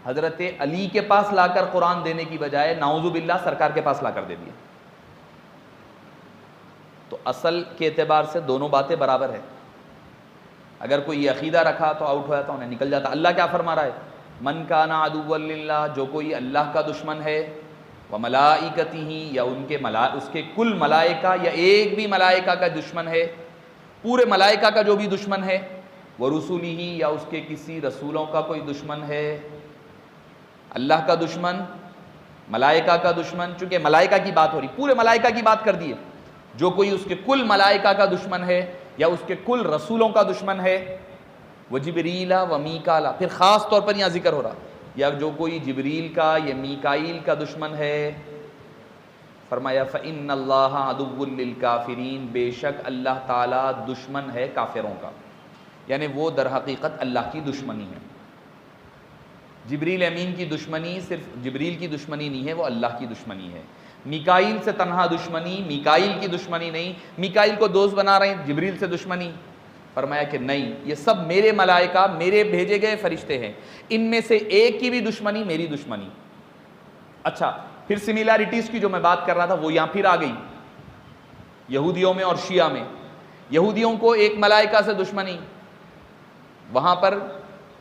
حضرت علی کے پاس لا کر قرآن دینے کی بجائے نعوذ باللہ سرکار کے پاس لا کر دے دیا. تو اصل کے اعتبار سے دونوں باتیں برابر ہے. اگر کوئی عقیدہ رکھا تو آؤٹ ہو جاتا, انہیں نکل جاتا. اللہ کیا فرما رہا ہے, من کان عدوا للہ, جو کوئی اللہ کا دشمن ہے, وملائکتہ, یا اس کے کل ملائکہ یا ایک بھی ملائکہ کا دشمن ہے, پورے ملائکہ کا جو بھی دشمن ہے، ورسولہ یا اس کے کسی رسولوں کا کوئی دشمن ہے، اللہ کا دشمن، ملائکہ کا دشمن، چونکہ ملائکہ کی بات ہو رہی، پورے ملائکہ کی بات کر دی ہے، جو کوئی اس کے کل ملائکہ کا دشمن ہے یا اس کے کل رسولوں کا دشمن ہے، وہ جبریل و میکال، پھر خاص طور پر یہاں ذکر ہو رہا، یا جو کوئی جبریل کا یا میکائیل کا دشمن ہے، فرمایا فَإِنَّ اللَّهَ عَدُوٌّ لِّلْكَافِرِينَ، بے شک اللہ تعالیٰ دشمن ہے کافروں کا، یعنی وہ در حقیقت اللہ کی دشمنی ہے۔ جبریل امین کی دشمنی صرف جبریل کی دشمنی نہیں ہے، وہ اللہ کی دشمنی ہے۔ میکائیل سے تنہا دشمنی، میکائیل کی دشمنی نہیں، میکائیل کو دوست بنا رہے ہیں، جبریل سے دشمنی، فرمایا کہ نہیں، یہ سب میرے ملائکہ، میرے بھیجے گئے فرشتے ہیں، ان میں سے ایک کی بھی دشمنی میری دشمنی۔ اچھا، پھر سملیرٹیز کی جو میں بات کر رہا تھا وہ یہاں پھر آ گئی، یہودیوں میں اور شیعہ میں۔ یہودیوں کو ایک ملائکہ سے دشمنی، وہاں پر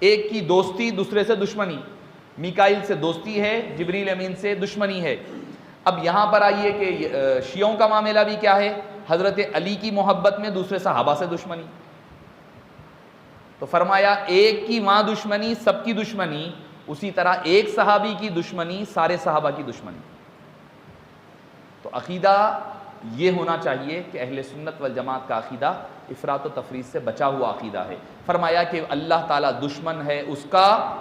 ایک کی دوستی، دوسرے سے دشمنی، میکائیل سے دوستی ہے، جبریل امین سے دشمنی ہے۔ اب یہاں پر آئیے کہ شیعوں کا معاملہ بھی کیا ہے، حضرت علی کی محبت میں دوسرے صحابہ سے دشمنی، تو فرمایا ایک کی وہاں دشمنی سب کی دشمنی، اسی طرح ایک صحابی کی دشمنی سارے صحابہ کی دشمنی۔ تو عقیدہ یہ ہونا چاہیے کہ اہل سنت والجماعت کا عقیدہ افراط و تفریط سے بچا ہوا عقیدہ ہے۔ فرمایا کہ اللہ تعالیٰ دشمن ہے اس کا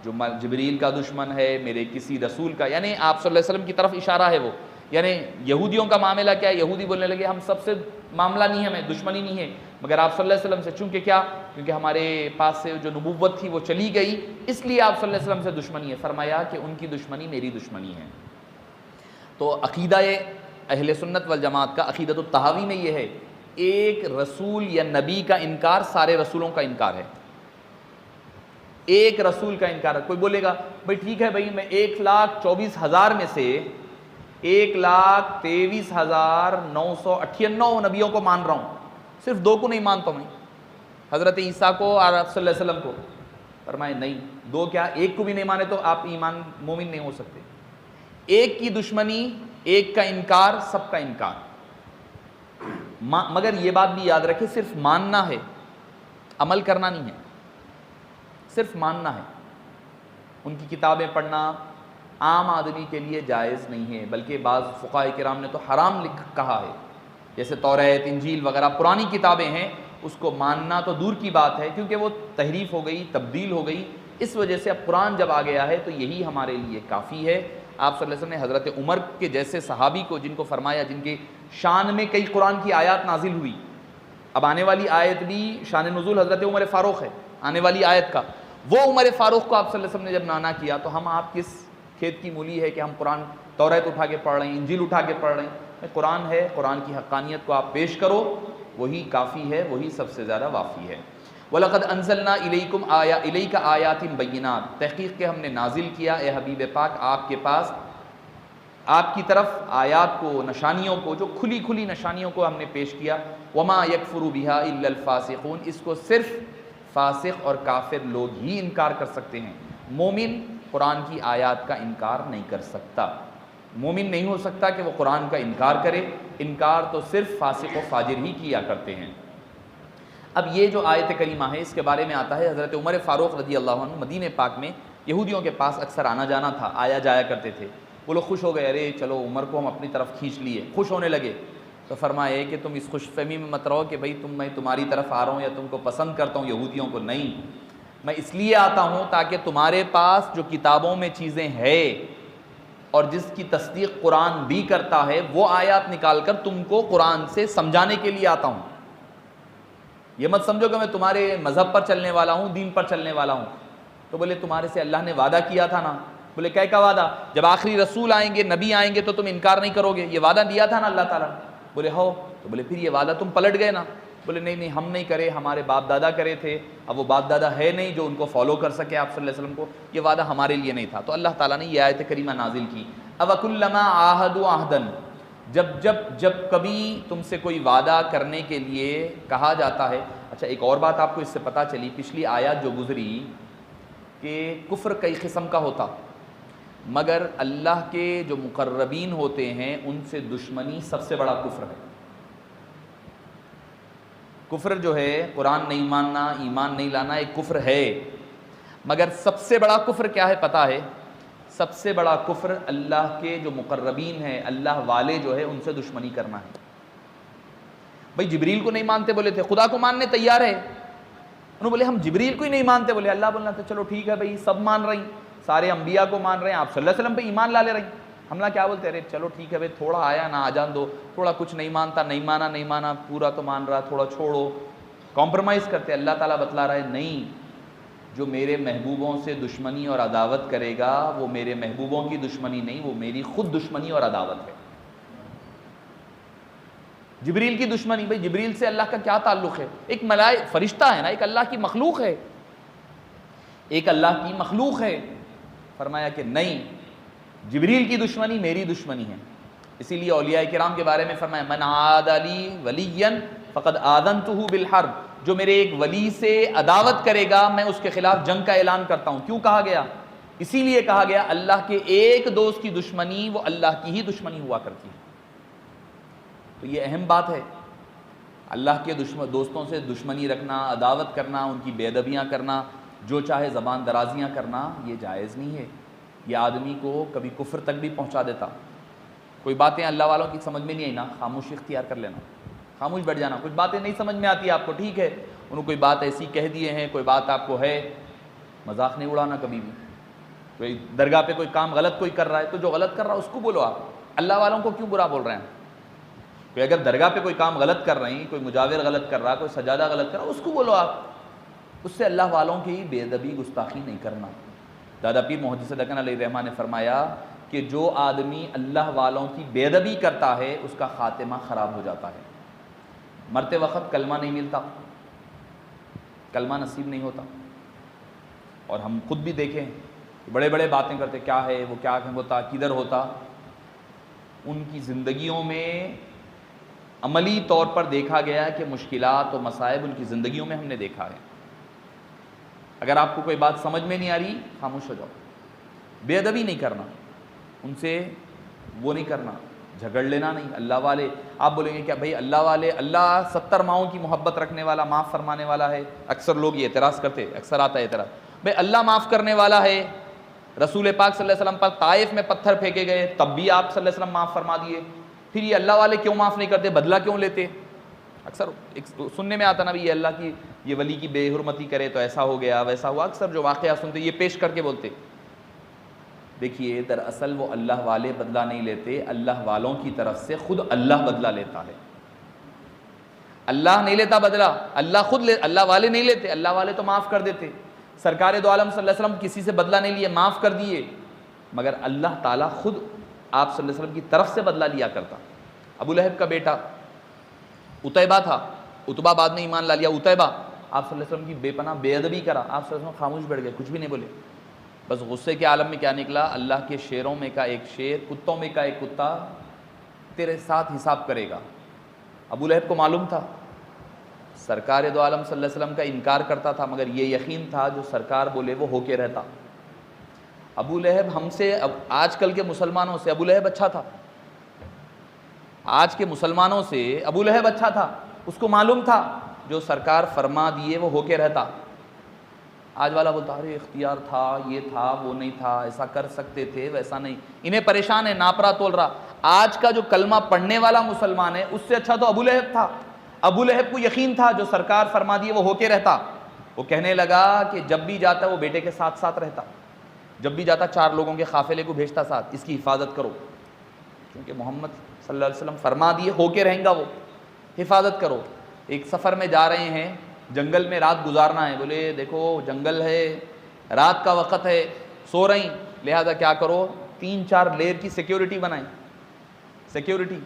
جو جبریل کا دشمن ہے، میرے کسی رسول کا، یعنی آپ صلی اللہ علیہ وسلم کی طرف اشارہ ہے وہ، یعنی یہودیوں کا معاملہ کیا ہے، یہودی بولنے لگے ہم سب سے معاملہ نہیں ہے، ہمیں دشمنی نہیں ہے، مگر آپ صلی اللہ علیہ وسلم سے، چونکہ کیا، کیونکہ ہمارے پاس سے جو نبوت تھی وہ چلی گئی، اس لیے آپ صلی اللہ علیہ وسلم سے دشمنی ہے۔ فرمایا کہ ان کی دشمنی میری دشمنی ہے۔ تو عقیدہ اہل سنت والجماعت کا، عقیدۃ الطحاوی میں یہ ہے، ایک رسول یا نبی کا انکار سارے رسولوں کا انکار ہے، ایک رسول کا انکار ہے۔ کوئی بولے گا بھائی ٹھیک ہے بھائی، میں 1,24,000 میں سے 1,23,998 نبیوں کو مان رہا ہوں، صرف 2 کو نہیں مانتا میں، حضرت عیسیٰ کو اور آپ صلی اللہ علیہ وسلم کو۔ فرمائے نہیں، 2 کیا، 1 کو بھی نہیں مانے تو آپ ایمان مومن نہیں ہو سکتے۔ ایک کی دشمنی، ایک کا انکار، سب کا انکار۔ مگر یہ بات بھی یاد رکھے، صرف ماننا ہے، عمل کرنا نہیں ہے، صرف ماننا ہے۔ ان کی کتابیں پڑھنا عام آدمی کے لیے جائز نہیں ہے، بلکہ بعض فقہاء کرام نے تو حرام کہا ہے، جیسے توریت، انجیل وغیرہ پرانی کتابیں ہیں، اس کو ماننا تو دور کی بات ہے، کیونکہ وہ تحریف ہو گئی، تبدیل ہو گئی، اس وجہ سے اب قرآن جب آ گیا ہے تو یہی ہمارے لیے کافی ہے۔ آپ صلی اللہ علیہ وسلم نے حضرت عمر کے جیسے صحابی کو، جن کو فرمایا، جن کے شان میں کئی قرآن کی آیات نازل ہوئی، اب آنے والی آیت بھی شان نزول حضرت عمر فاروق ہے، آنے والی آیت کا، وہ عمر فاروق کو آپ صلی اللہ علیہ وسلم نے جب نانا کیا تو ہم آپ کس کھیت کی مولی ہے کہ ہم قرآن توریت اٹھا کے پڑھ رہے ہیں، انجیل اٹھا کے پڑھ رہے ہیں؟ قرآن ہے، قرآن کی حقانیت کو آپ پیش کرو، وہی کافی ہے، وہی سب سے زیادہ وافی ہے۔ وَلَقَدْ أَنزَلْنَا إِلَيْكَ آيَاتٍ بَيِّنَاتٍ، تحقیق کہ ہم نے نازل کیا اے حبیب پاک آپ کے پاس، آپ کی طرف آیات کو، نشانیوں کو، جو کھلی کھلی نشانیوں کو ہم نے پیش کیا۔ وَمَا يَكْفُرُ بِهَا إِلَّا الْفَاسِقُونَ، اس کو صرف فاسق اور کافر لوگ ہی انکار کر سکتے ہیں، مومن قرآن کی آیات کا انکار نہیں کر سکتا، مومن نہیں ہو سکتا کہ وہ قرآن کا انکار کرے، انکار تو صرف فاسق و فاجر ہی کیا کرتے ہیں۔ اب یہ جو آیت کریمہ ہے اس کے بارے میں آتا ہے، حضرت عمر فاروق رضی اللہ عنہ مدینہ پاک میں یہودیوں کے پاس اکثر آنا جانا تھا، آیا جایا کرتے تھے، وہ لوگ خوش ہو گئے، ارے چلو عمر کو ہم اپنی طرف کھینچ لیے، خوش ہونے لگے، تو فرمائے کہ تم اس خوش فہمی میں مت رہو کہ بھئی میں تمہاری طرف آ رہا ہوں یا تم کو پسند کرتا ہوں یہودیوں کو، نہیں، میں اس لیے آتا ہوں تاکہ تمہارے پاس جو کتابوں میں چیزیں ہیں اور جس کی تصدیق قرآن بھی کرتا ہے وہ آیات نکال کر تم کو قرآن سے سمجھانے کے لیے آتا ہوں۔ یہ مت سمجھو کہ میں تمہارے مذہب پر چلنے والا ہوں، دین پر چلنے والا ہوں۔ تو بولے تمہارے سے اللہ نے وعدہ کیا تھا نا، بولے کیا کا وعدہ؟ جب آخری رسول آئیں گے، نبی آئیں گے تو تم انکار نہیں کرو گے، یہ وعدہ دیا تھا نا اللہ تعالیٰ نے۔ بولے ہو، تو بولے پھر یہ وعدہ تم پلٹ گئے نا؟ بولے نہیں نہیں، ہم نہیں کرے، ہمارے باپ دادا کرے تھے، اب وہ باپ دادا ہے نہیں جو ان کو فالو کر سکے آپ صلی اللہ علیہ وسلم کو، یہ وعدہ ہمارے لیے نہیں تھا۔ تو اللہ تعالیٰ نے یہ آیت کریمہ نازل کی، اَوَكُلَّمَا عَاهَدُوا عَهْدًا، جب کبھی تم سے کوئی وعدہ کرنے کے لیے کہا جاتا ہے۔ اچھا ایک اور بات آپ کو اس سے پتہ چلی، پچھلی آیات جو گزری کہ کفر کئی قسم کا ہوتا، مگر اللہ کے جو مقربین ہوتے ہیں ان سے دشمنی سب سے بڑا کفر ہے۔ کفر جو ہے قرآن نہیں ماننا، ایمان نہیں لانا، ایک کفر ہے، مگر سب سے بڑا کفر کیا ہے پتہ ہے؟ سب سے بڑا کفر اللہ کے جو مقربین ہیں، اللہ والے جو ہے ان سے دشمنی کرنا ہے۔ بھائی جبریل کو نہیں مانتے بولے تھے، خدا کو ماننے تیار ہے، انہوں بولے ہم جبریل کو ہی نہیں مانتے، بولے اللہ بولنا تھا چلو ٹھیک ہے بھائی سب مان رہی، سارے انبیاء کو مان رہے ہیں، آپ صلی اللہ علیہ وسلم پہ ایمان لا لے رہی، ہم کیا بولتے ارے چلو ٹھیک ہے بھائی تھوڑا آیا نا آ جان دو، تھوڑا کچھ نہیں مانتا، نہیں مانا پورا تو مان رہا، تھوڑا چھوڑو، کمپرومائز کرتے۔ اللہ تعالیٰ بتلا رہا ہے نہیں، جو میرے محبوبوں سے دشمنی اور عداوت کرے گا وہ میرے محبوبوں کی دشمنی نہیں، وہ میری خود دشمنی اور عداوت ہے۔ جبریل کی دشمنی، بھائی جبریل سے اللہ کا کیا تعلق ہے؟ ایک فرشتہ ہے نا، ایک اللہ کی مخلوق ہے، ایک اللہ کی مخلوق ہے۔ فرمایا کہ نہیں، جبریل کی دشمنی میری دشمنی ہے۔ اسی لیے اولیاء کرام کے بارے میں فرمایا من عاد لی ولیا فقد آذنتہ بالحرب، جو میرے ایک ولی سے عداوت کرے گا میں اس کے خلاف جنگ کا اعلان کرتا ہوں۔ کیوں کہا گیا؟ اسی لیے کہا گیا اللہ کے ایک دوست کی دشمنی وہ اللہ کی ہی دشمنی ہوا کرتی ہے۔ تو یہ اہم بات ہے، اللہ کے دوستوں سے دشمنی رکھنا، عداوت کرنا، ان کی بے ادبیاں کرنا، جو چاہے زبان درازیاں کرنا، یہ جائز نہیں ہے۔ یہ آدمی کو کبھی کفر تک بھی پہنچا دیتا۔ کوئی باتیں اللہ والوں کی سمجھ میں نہیں آئی نا، خاموشی اختیار کر لینا، خاموش بیٹھ جانا۔ کچھ باتیں نہیں سمجھ میں آتی آپ کو، ٹھیک ہے، انہوں کوئی بات ایسی کہہ دیے ہیں، کوئی بات آپ کو ہے، مذاق نہیں اڑانا کبھی بھی۔ کوئی درگاہ پہ کوئی کام غلط کوئی کر رہا ہے تو جو غلط کر رہا ہے اس کو بولو، آپ اللہ والوں کو کیوں برا بول رہے ہیں؟ کوئی اگر درگاہ پہ کوئی کام غلط کر رہے ہیں، کوئی مجاور غلط کر رہا، کوئی سجادہ غلط کر رہا، اس کو بولو آپ، اس سے اللہ والوں کی بے ادبی گستاخی نہیں کرنا۔ دادا پیر محدث دکن علیہ الرحمہ نے فرمایا کہ جو آدمی اللہ والوں کی بے ادبی کرتا ہے اس کا خاتمہ خراب ہو جاتا ہے، مرتے وقت کلمہ نہیں ملتا، کلمہ نصیب نہیں ہوتا۔ اور ہم خود بھی دیکھیں بڑے بڑے باتیں کرتے، کیا ہے وہ، کیا ہوتا، کدھر ہوتا، ان کی زندگیوں میں عملی طور پر دیکھا گیا کہ مشکلات و مصائب ان کی زندگیوں میں ہم نے دیکھا ہے۔ اگر آپ کو کوئی بات سمجھ میں نہیں آ رہی خاموش ہو جاؤ، بے ادبی نہیں کرنا، ان سے وہ نہیں کرنا، جھگڑ لینا نہیں۔ اللہ والے آپ بولیں گے کیا بھائی اللہ والے، اللہ 70 ماؤں کی محبت رکھنے والا، معاف فرمانے والا ہے۔ اکثر لوگ یہ اعتراض کرتے، اکثر آتا ہے اعتراض، بھائی اللہ معاف کرنے والا ہے، رسول پاک صلی اللہ علیہ وسلم پر طائف میں پتھر پھینکے گئے تب بھی آپ صلی اللہ علیہ وسلم معاف فرما دیے، پھر یہ اللہ والے کیوں معاف نہیں کرتے، بدلہ کیوں لیتے؟ اکثر سننے میں آتا نا بھی یہ اللہ کی، یہ ولی کی بے حرمتی کرے تو ایسا ہو گیا ویسا ہوا، اکثر جو واقعہ سنتے یہ پیش کر کے بولتے۔ دیکھیے دراصل وہ اللہ والے بدلہ نہیں لیتے، اللہ والوں کی طرف سے خود اللہ بدلہ لیتا ہے۔ اللہ نہیں لیتا بدلہ، اللہ خود اللہ والے نہیں لیتے، اللہ والے تو معاف کر دیتے۔ سرکار دو عالم صلی اللہ علیہ وسلم کسی سے بدلہ نہیں لیے، معاف کر دیے، مگر اللہ تعالیٰ خود آپ صلی اللہ علیہ وسلم کی طرف سے بدلہ لیا کرتا۔ ابو لہب کا بیٹا عتیبہ تھا، عتبہ بعد میں ایمان لا لیا، عتیبہ آپ صلی اللہ علیہ وسلم کی بے پناہ بے ادبی کرا، آپ صلی اللہ علیہ وسلم خاموش بیٹھ گئے، کچھ بھی نہیں بولے، بس غصے کے عالم میں کیا نکلا، اللہ کے شیروں میں کا ایک شیر، کتوں میں کا ایک کتا تیرے ساتھ حساب کرے گا۔ ابو لہب کو معلوم تھا سرکار دو عالم صلی اللہ علیہ وسلم کا انکار کرتا تھا، مگر یہ یقین تھا جو سرکار بولے وہ ہو کے رہتا۔ ابو لہب ہم سے، آج کل کے مسلمانوں سے ابو لہب اچھا تھا، آج کے مسلمانوں سے ابو لہب اچھا تھا، اس کو معلوم تھا جو سرکار فرما دیے وہ ہو کے رہتا۔ آج والا بولتا ارے اختیار تھا، یہ تھا وہ نہیں تھا، ایسا کر سکتے تھے ویسا نہیں، انہیں پریشان ہے، ناپرا تول رہا۔ آج کا جو کلمہ پڑھنے والا مسلمان ہے اس سے اچھا تو ابو لہب تھا۔ ابو لہب کو یقین تھا جو سرکار فرما دیے وہ ہو کے رہتا۔ وہ کہنے لگا کہ جب بھی جاتا وہ بیٹے کے ساتھ ساتھ رہتا، جب بھی جاتا 4 لوگوں کے قافلے کو بھیجتا ساتھ، اس کی حفاظت کرو، کیونکہ محمد صلی اللہ علیہ وسلم فرما دیے ہو کے رہیں گا، وہ حفاظت کرو۔ ایک سفر میں جا رہے ہیں، جنگل میں رات گزارنا ہے، بولے دیکھو جنگل ہے، رات کا وقت ہے، سو رہی، لہذا کیا کرو 3-4 لیئر کی سیکیورٹی بنائیں۔ سیکیورٹی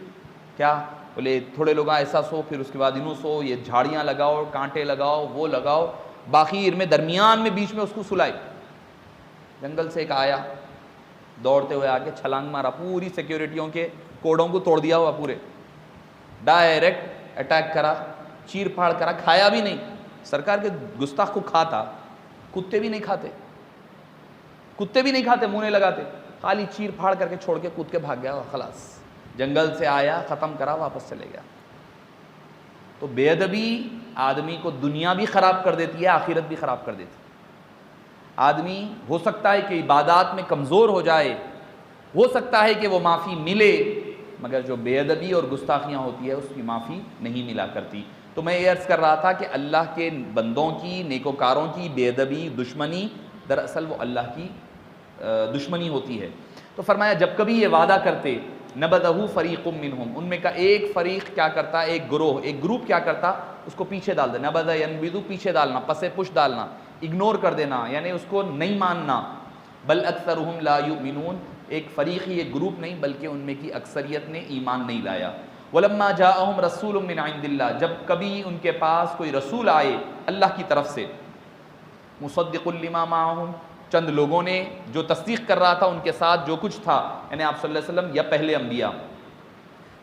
کیا؟ بولے تھوڑے لوگ ایسا سو، پھر اس کے بعد انہوں سو، یہ جھاڑیاں لگاؤ، کانٹے لگاؤ، وہ لگاؤ، باخیر میں درمیان میں بیچ میں اس کو سلائے۔ جنگل سے ایک آیا، دوڑتے ہوئے آ کے چھلانگ مارا، پوری سیکیورٹیوں کے کوڈوں کو توڑ دیا ہوا، پورے ڈائریکٹ اٹیک کرا، چیر پھاڑ کرا، کھایا بھی نہیں۔ سرکار کے گستاخ کو کھاتا، کتے بھی نہیں کھاتے، کتے بھی نہیں کھاتے، منہ نہیں لگاتے، خالی چیر پھاڑ کر کے چھوڑ کے کود کے بھاگ گیا، خلاص جنگل سے آیا، ختم کرا، واپس چلے گیا۔ تو بے ادبی آدمی کو دنیا بھی خراب کر دیتی ہے، آخرت بھی خراب کر دیتی ہے۔ آدمی ہو سکتا ہے کہ عبادات میں کمزور ہو جائے، ہو سکتا ہے کہ وہ معافی ملے، مگر جو بے ادبی اور گستاخیاں ہوتی ہے اس کی معافی نہیں ملا کرتی۔ تو میں یہ عرض کر رہا تھا کہ اللہ کے بندوں کی، نیکوکاروں کی بے ادبی، دشمنی دراصل وہ اللہ کی دشمنی ہوتی ہے۔ تو فرمایا جب کبھی یہ وعدہ کرتے، نبذہ فریق منہم، ان میں کا ایک فریق کیا کرتا، ایک گروہ، ایک گروپ کیا کرتا، اس کو پیچھے ڈال دینا، نبذ ینبذ، پیچھے ڈالنا، پس پش ڈالنا، اگنور کر دینا، یعنی اس کو نہیں ماننا۔ بل اکثرہم لا یؤمنون، ایک فریق ہی، ایک گروپ نہیں بلکہ ان میں کی اکثریت نے ایمان نہیں لایا۔ ولما جاءہم رسول من عند اللہ، جب کبھی ان کے پاس کوئی رسول آئے اللہ کی طرف سے، مصدق لما معہم، چند لوگوں نے جو تصدیق کر رہا تھا ان کے ساتھ جو کچھ تھا، یعنی آپ صلی اللہ علیہ وسلم یا پہلے انبیاء،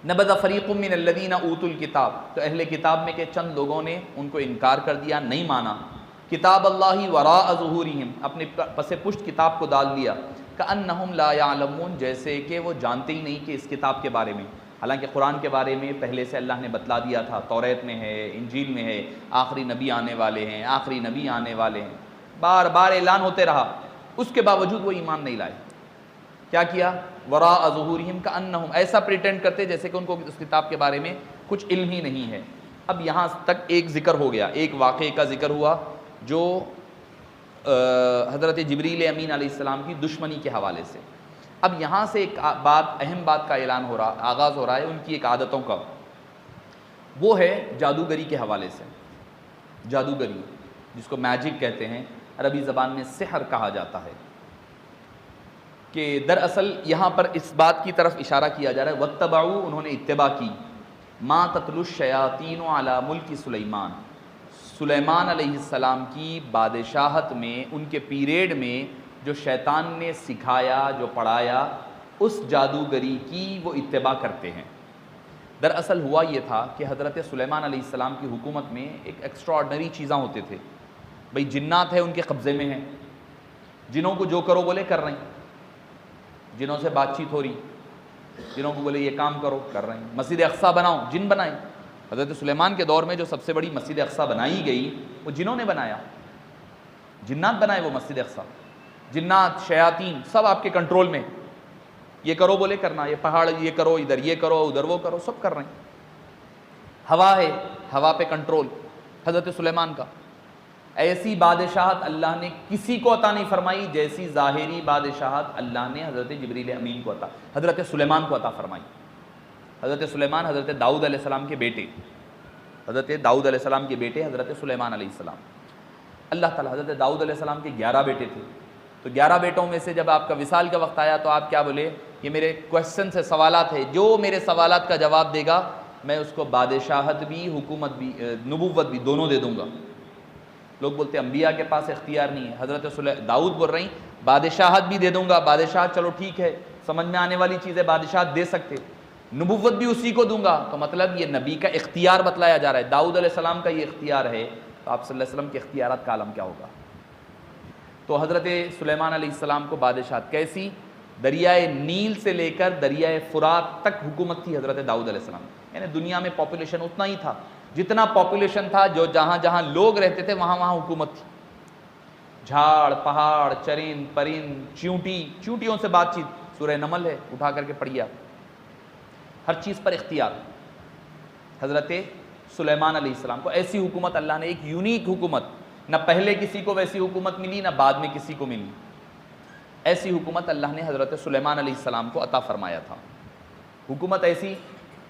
نبذ فریق من الذین اوتوا الکتاب، تو اہل کتاب میں کے چند لوگوں نے ان کو انکار کر دیا، نہیں مانا، کتاب اللہ وراء ظہورہم، اپنے پس پشت کتاب کو ڈال دیا، کأنہم لا یعلمون، جیسے کہ وہ جانتے ہی نہیں کہ اس کتاب کے بارے میں، حالانکہ قرآن کے بارے میں پہلے سے اللہ نے بتلا دیا تھا، توریت میں ہے، انجیل میں ہے، آخری نبی آنے والے ہیں، آخری نبی آنے والے ہیں، بار بار اعلان ہوتے رہا، اس کے باوجود وہ ایمان نہیں لائے۔ کیا کیا؟ وراء ظہورہم کأنہم، ایسا پریٹینڈ کرتے جیسے کہ ان کو اس کتاب کے بارے میں کچھ علم ہی نہیں ہے۔ اب یہاں تک ایک ذکر ہو گیا، ایک واقعے کا ذکر ہوا جو حضرت جبریل امین علیہ السلام کی دشمنی کے حوالے سے۔ اب یہاں سے ایک بات، اہم بات کا اعلان ہو رہا، آغاز ہو رہا ہے ان کی ایک عادتوں کا، وہ ہے جادوگری کے حوالے سے۔ جادوگری جس کو میجک کہتے ہیں، عربی زبان میں سحر کہا جاتا ہے، کہ دراصل یہاں پر اس بات کی طرف اشارہ کیا جا رہا ہے، واتبعوا، انہوں نے اتباع کی، ما تتلو الشیاطین علی ملک سلیمان، سلیمان علیہ السلام کی بادشاہت میں، ان کے پیریڈ میں جو شیطان نے سکھایا، جو پڑھایا، اس جادوگری کی وہ اتباع کرتے ہیں۔ دراصل ہوا یہ تھا کہ حضرت سلیمان علیہ السلام کی حکومت میں ایک ایکسٹراڈنری چیزاں ہوتے تھے، بھئی جنات ہیں ان کے قبضے میں ہیں، جنوں کو جو کرو بولے کر رہے ہیں، جنوں سے بات چیت ہو رہی، جنوں کو بولے یہ کام کرو کر رہے ہیں، مسجد اقصیٰ بناؤ، جن بنائیں۔ حضرت سلیمان کے دور میں جو سب سے بڑی مسجد اقصیٰ بنائی گئی وہ جنوں نے بنایا، جنات بنائے وہ مسجد اقصیٰ، جنات، شیاطین سب آپ کے کنٹرول میں، یہ کرو بولے کرنا، یہ پہاڑ یہ کرو، ادھر یہ کرو، ادھر وہ کرو، سب کر رہے ہیں۔ ہوا ہے، ہوا پہ کنٹرول حضرت سلیمان کا۔ ایسی بادشاہت اللہ نے کسی کو عطا نہیں فرمائی جیسی ظاہری بادشاہت اللہ نے حضرت جبریل امین کو عطا، حضرت سلیمان کو عطا فرمائی۔ حضرت سلیمان حضرت داؤد علیہ السلام کے بیٹے، حضرت داؤد علیہ السلام کے بیٹے حضرت سلیمان علیہ السلام۔ اللہ تعالیٰ، حضرت داؤد علیہ السلام کے 11 بیٹے تھے، تو 11 بیٹوں میں سے جب آپ کا وصال کا وقت آیا تو آپ کیا بولے؟ یہ میرے کویسچنس ہے، سوالات ہے، جو میرے سوالات کا جواب دے گا میں اس کو بادشاہت بھی، حکومت بھی، نبوت بھی دونوں دے دوں گا۔ لوگ بولتے ہیں انبیاء کے پاس اختیار نہیں ہے، حضرت داؤد بول رہی بادشاہت بھی دے دوں گا، بادشاہت چلو ٹھیک ہے، سمجھ میں آنے والی چیزیں بادشاہت دے سکتے، نبوت بھی اسی کو دوں گا، تو مطلب یہ نبی کا اختیار بتلایا جا رہا ہے، داؤد علیہ السلام کا یہ اختیار ہے، تو آپ صلی اللہ علیہ وسلم کے اختیارات کا عالم کیا ہوگا۔ تو حضرت سلیمان علیہ السلام کو بادشاہت کیسی؟ دریائے نیل سے لے کر دریائے فرات تک حکومت تھی حضرت داؤد علیہ السلام، یعنی دنیا میں پاپولیشن اتنا ہی تھا جتنا پاپولیشن تھا، جو جہاں جہاں لوگ رہتے تھے وہاں وہاں حکومت تھی، جھاڑ پہاڑ چرند پرند چیونٹیوں سے بات چیت، سورہ نمل ہے اٹھا کر کے پڑھیے آپ، ہر چیز پر اختیار حضرت سلیمان علیہ السلام کو۔ ایسی حکومت اللہ نے، ایک یونیک حکومت، نہ پہلے کسی کو ویسی حکومت ملی نہ بعد میں کسی کو ملی، ایسی حکومت اللہ نے حضرت سلیمان علیہ السلام کو عطا فرمایا تھا۔ حکومت ایسی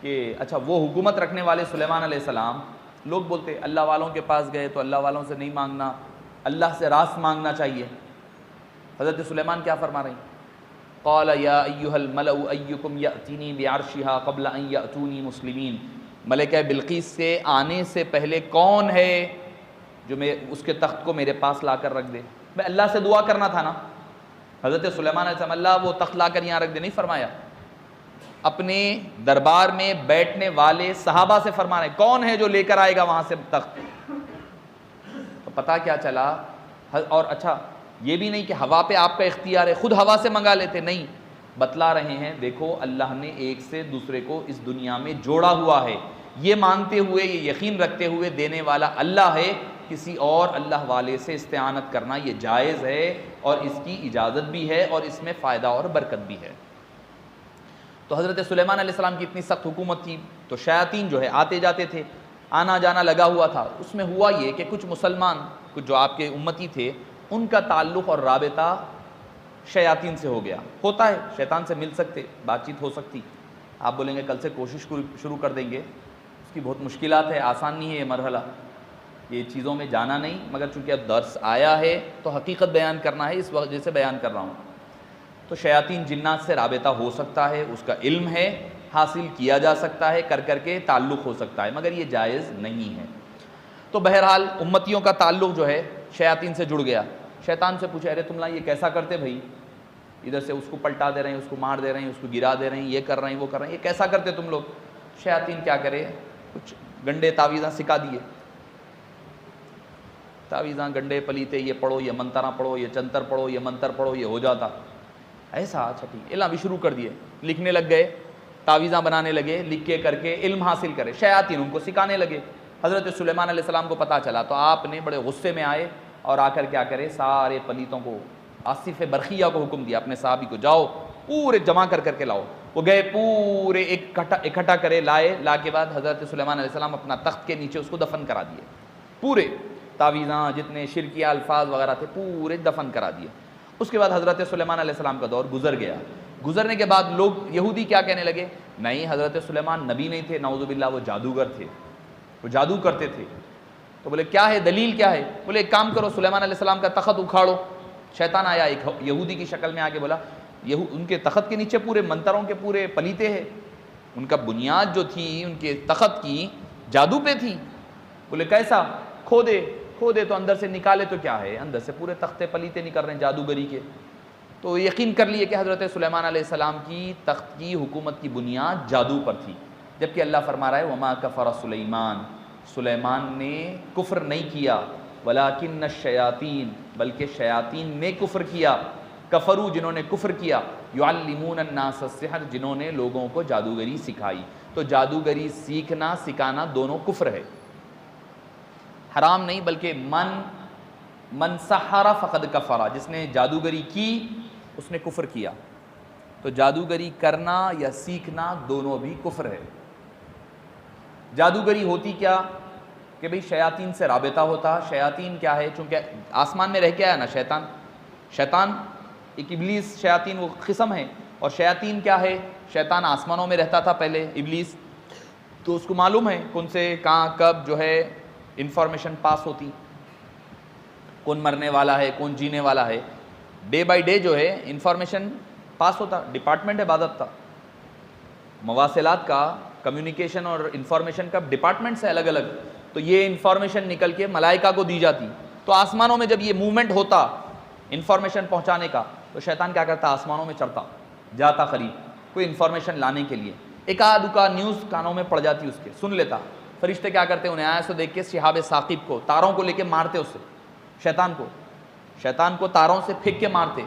کہ اچھا وہ حکومت رکھنے والے سلیمان علیہ السلام، لوگ بولتے اللہ والوں کے پاس گئے تو اللہ والوں سے نہیں مانگنا، اللہ سے راست مانگنا چاہیے۔ حضرت سلیمان کیا فرما رہے ہیں؟ قال یا ایھا الملأ ایکم یأتینی بعرشها قبل ان یأتونی مسلمین، ملکہ بلقیس سے آنے سے پہلے کون ہے جو میں اس کے تخت کو میرے پاس لا کر رکھ دے؟ میں اللہ سے دعا کرنا تھا نا، حضرت سلیمان علیہ السلام اللہ وہ تخت لا کر یہاں رکھ دے نہیں فرمایا، اپنے دربار میں بیٹھنے والے صحابہ سے فرما رہے کون ہے جو لے کر آئے گا وہاں سے تخت؟ تو پتہ کیا چلا؟ اور اچھا یہ بھی نہیں کہ ہوا پہ آپ کا اختیار ہے، خود ہوا سے منگا لیتے، نہیں، بتلا رہے ہیں دیکھو اللہ نے ایک سے دوسرے کو اس دنیا میں جوڑا ہوا ہے، یہ مانتے ہوئے، یہ یقین رکھتے ہوئے دینے والا اللہ ہے، کسی اور اللہ والے سے استعانت کرنا یہ جائز ہے اور اس کی اجازت بھی ہے اور اس میں فائدہ اور برکت بھی ہے۔ تو حضرت سلیمان علیہ السلام کی اتنی سخت حکومت تھی تو شیاطین جو ہے آتے جاتے تھے، آنا جانا لگا ہوا تھا۔ اس میں ہوا یہ کہ کچھ مسلمان، کچھ جو آپ کے امتی تھے، ان کا تعلق اور رابطہ شیاطین سے ہو گیا۔ ہوتا ہے، شیطان سے مل سکتے، بات چیت ہو سکتی۔ آپ بولیں گے کل سے کوشش شروع کر دیں گے، اس کی بہت مشکلات ہے، آسان نہیں ہے یہ مرحلہ، یہ چیزوں میں جانا نہیں، مگر چونکہ اب درس آیا ہے تو حقیقت بیان کرنا ہے، اس وجہ سے بیان کر رہا ہوں۔ تو شیاطین جنات سے رابطہ ہو سکتا ہے، اس کا علم ہے، حاصل کیا جا سکتا ہے، کر کر کے تعلق ہو سکتا ہے، مگر یہ جائز نہیں ہے۔ تو بہرحال امتیوں کا تعلق جو ہے شیاطین سے جڑ گیا۔ شیطان سے پوچھا، ارے تم یہ کیسا کرتے بھائی، ادھر سے اس کو پلٹا دے رہے ہیں، اس کو مار دے رہے ہیں، اس کو گرا دے رہے ہیں، یہ کر رہے ہیں، وہ کر رہے ہیں، یہ کیسا کرتے تم لوگ؟ شیاطین کیا کرے، کچھ گنڈے تعویذاں سکھا دیے، تعویذاں گنڈے پلیتے، یہ پڑھو، یہ منترا پڑھو، یہ چنتر پڑھو، یہ منتر پڑھو، یہ ہو جاتا ایسا۔ اچھا ٹھیک، علم بھی شروع کر دیے، لکھنے لگ گئے، تعویذاں بنانے لگے، لکھ کے کر کے علم حاصل کرے، شیاطین ان کو سکھانے لگے۔ حضرت سلیمان علیہ السلام کو پتہ چلا تو آپ نے بڑے غصے میں آئے اور آ کر کیا کرے، سارے پلیتوں کو، آصف برقیہ کو حکم دیا، اپنے صحابی کو، جاؤ پورے جمع کر کر کے لاؤ۔ وہ گئے، پورے اکٹھا کرے، لائے، لا کے بعد حضرت سلیمان علیہ السلام اپنا تخت کے نیچے اس کو دفن کرا دیے، پورے تعویذاں جتنے شرکیہ الفاظ وغیرہ تھے پورے دفن کرا دیے۔ اس کے بعد حضرت سلیمان علیہ السلام کا دور گزر گیا۔ گزرنے کے بعد لوگ یہودی کیا کہنے لگے، نہیں حضرت سلیمان نبی نہیں تھے، نعوذ باللہ وہ جادوگر تھے، وہ جادو کرتے تھے۔ تو بولے کیا ہے دلیل، کیا ہے؟ بولے ایک کام کرو، سلیمان علیہ السلام کا تخت اکھاڑو۔ شیطان آیا ایک یہودی کی شکل میں، آ کے بولا ان کے تخت کے نیچے پورے منتروں کے پورے پلیتے ہیں، ان کا بنیاد جو تھی ان کے تخت کی جادو پہ تھی۔ بولے کیسا؟ کھودے تو اندر سے نکالے تو کیا ہے، اندر سے پورے تختے پلیتے نکل رہے ہیں جادوگری کے۔ تو یقین کر لیے کہ حضرت سلیمان علیہ السلام کی تخت کی حکومت کی بنیاد جادو پر تھی، جبکہ اللہ فرما رہا ہے وما کفر سلیمان، سلیمان نے کفر نہیں کیا، ولکن الشیاطین، بلکہ شیاطین نے کفر کیا، کفروا جنہوں نے کفر کیا، یعلمون الناس السحر جنہوں نے لوگوں کو جادوگری سکھائی۔ تو جادوگری سیکھنا سکھانا دونوں کفر ہے، حرام نہیں، بلکہ من سحر فقد کفر، جس نے جادوگری کی اس نے کفر کیا۔ تو جادوگری کرنا یا سیکھنا دونوں بھی کفر ہے۔ جادوگری ہوتی کیا کہ بھئی شیاطین سے رابطہ ہوتا۔ شیاطین کیا ہے، چونکہ آسمان میں رہ کے آیا نا شیطان ایک ابلیس، شیاطین وہ قسم ہے، اور شیاطین کیا ہے، شیطان آسمانوں میں رہتا تھا پہلے، ابلیس، تو اس کو معلوم ہے کون سے کہاں کب جو ہے انفارمیشن پاس ہوتی، کون مرنے والا ہے، کون جینے والا ہے، ڈے بائی ڈے جو ہے انفارمیشن پاس ہوتا۔ ڈپارٹمنٹ عبادت تھا، مواصلات کا، کمیونیکیشن اور انفارمیشن کا ڈپارٹمنٹ سے الگ الگ، تو یہ انفارمیشن نکل کے ملائکہ کو دی جاتی۔ تو آسمانوں میں جب یہ موومنٹ ہوتا انفارمیشن پہنچانے کا، تو شیطان کیا کرتا، آسمانوں میں چڑھتا جاتا قریب کوئی انفارمیشن لانے کے لیے، ایک آدھ کا نیوز کانوں میں پڑ جاتی، اس کے سن لیتا۔ فرشتے کیا کرتے، انہیں آیا سو دیکھ کے شہاب ثاقب کو، تاروں کو لے کے مارتے، اس سے شیطان کو تاروں سے پھینک کے مارتے۔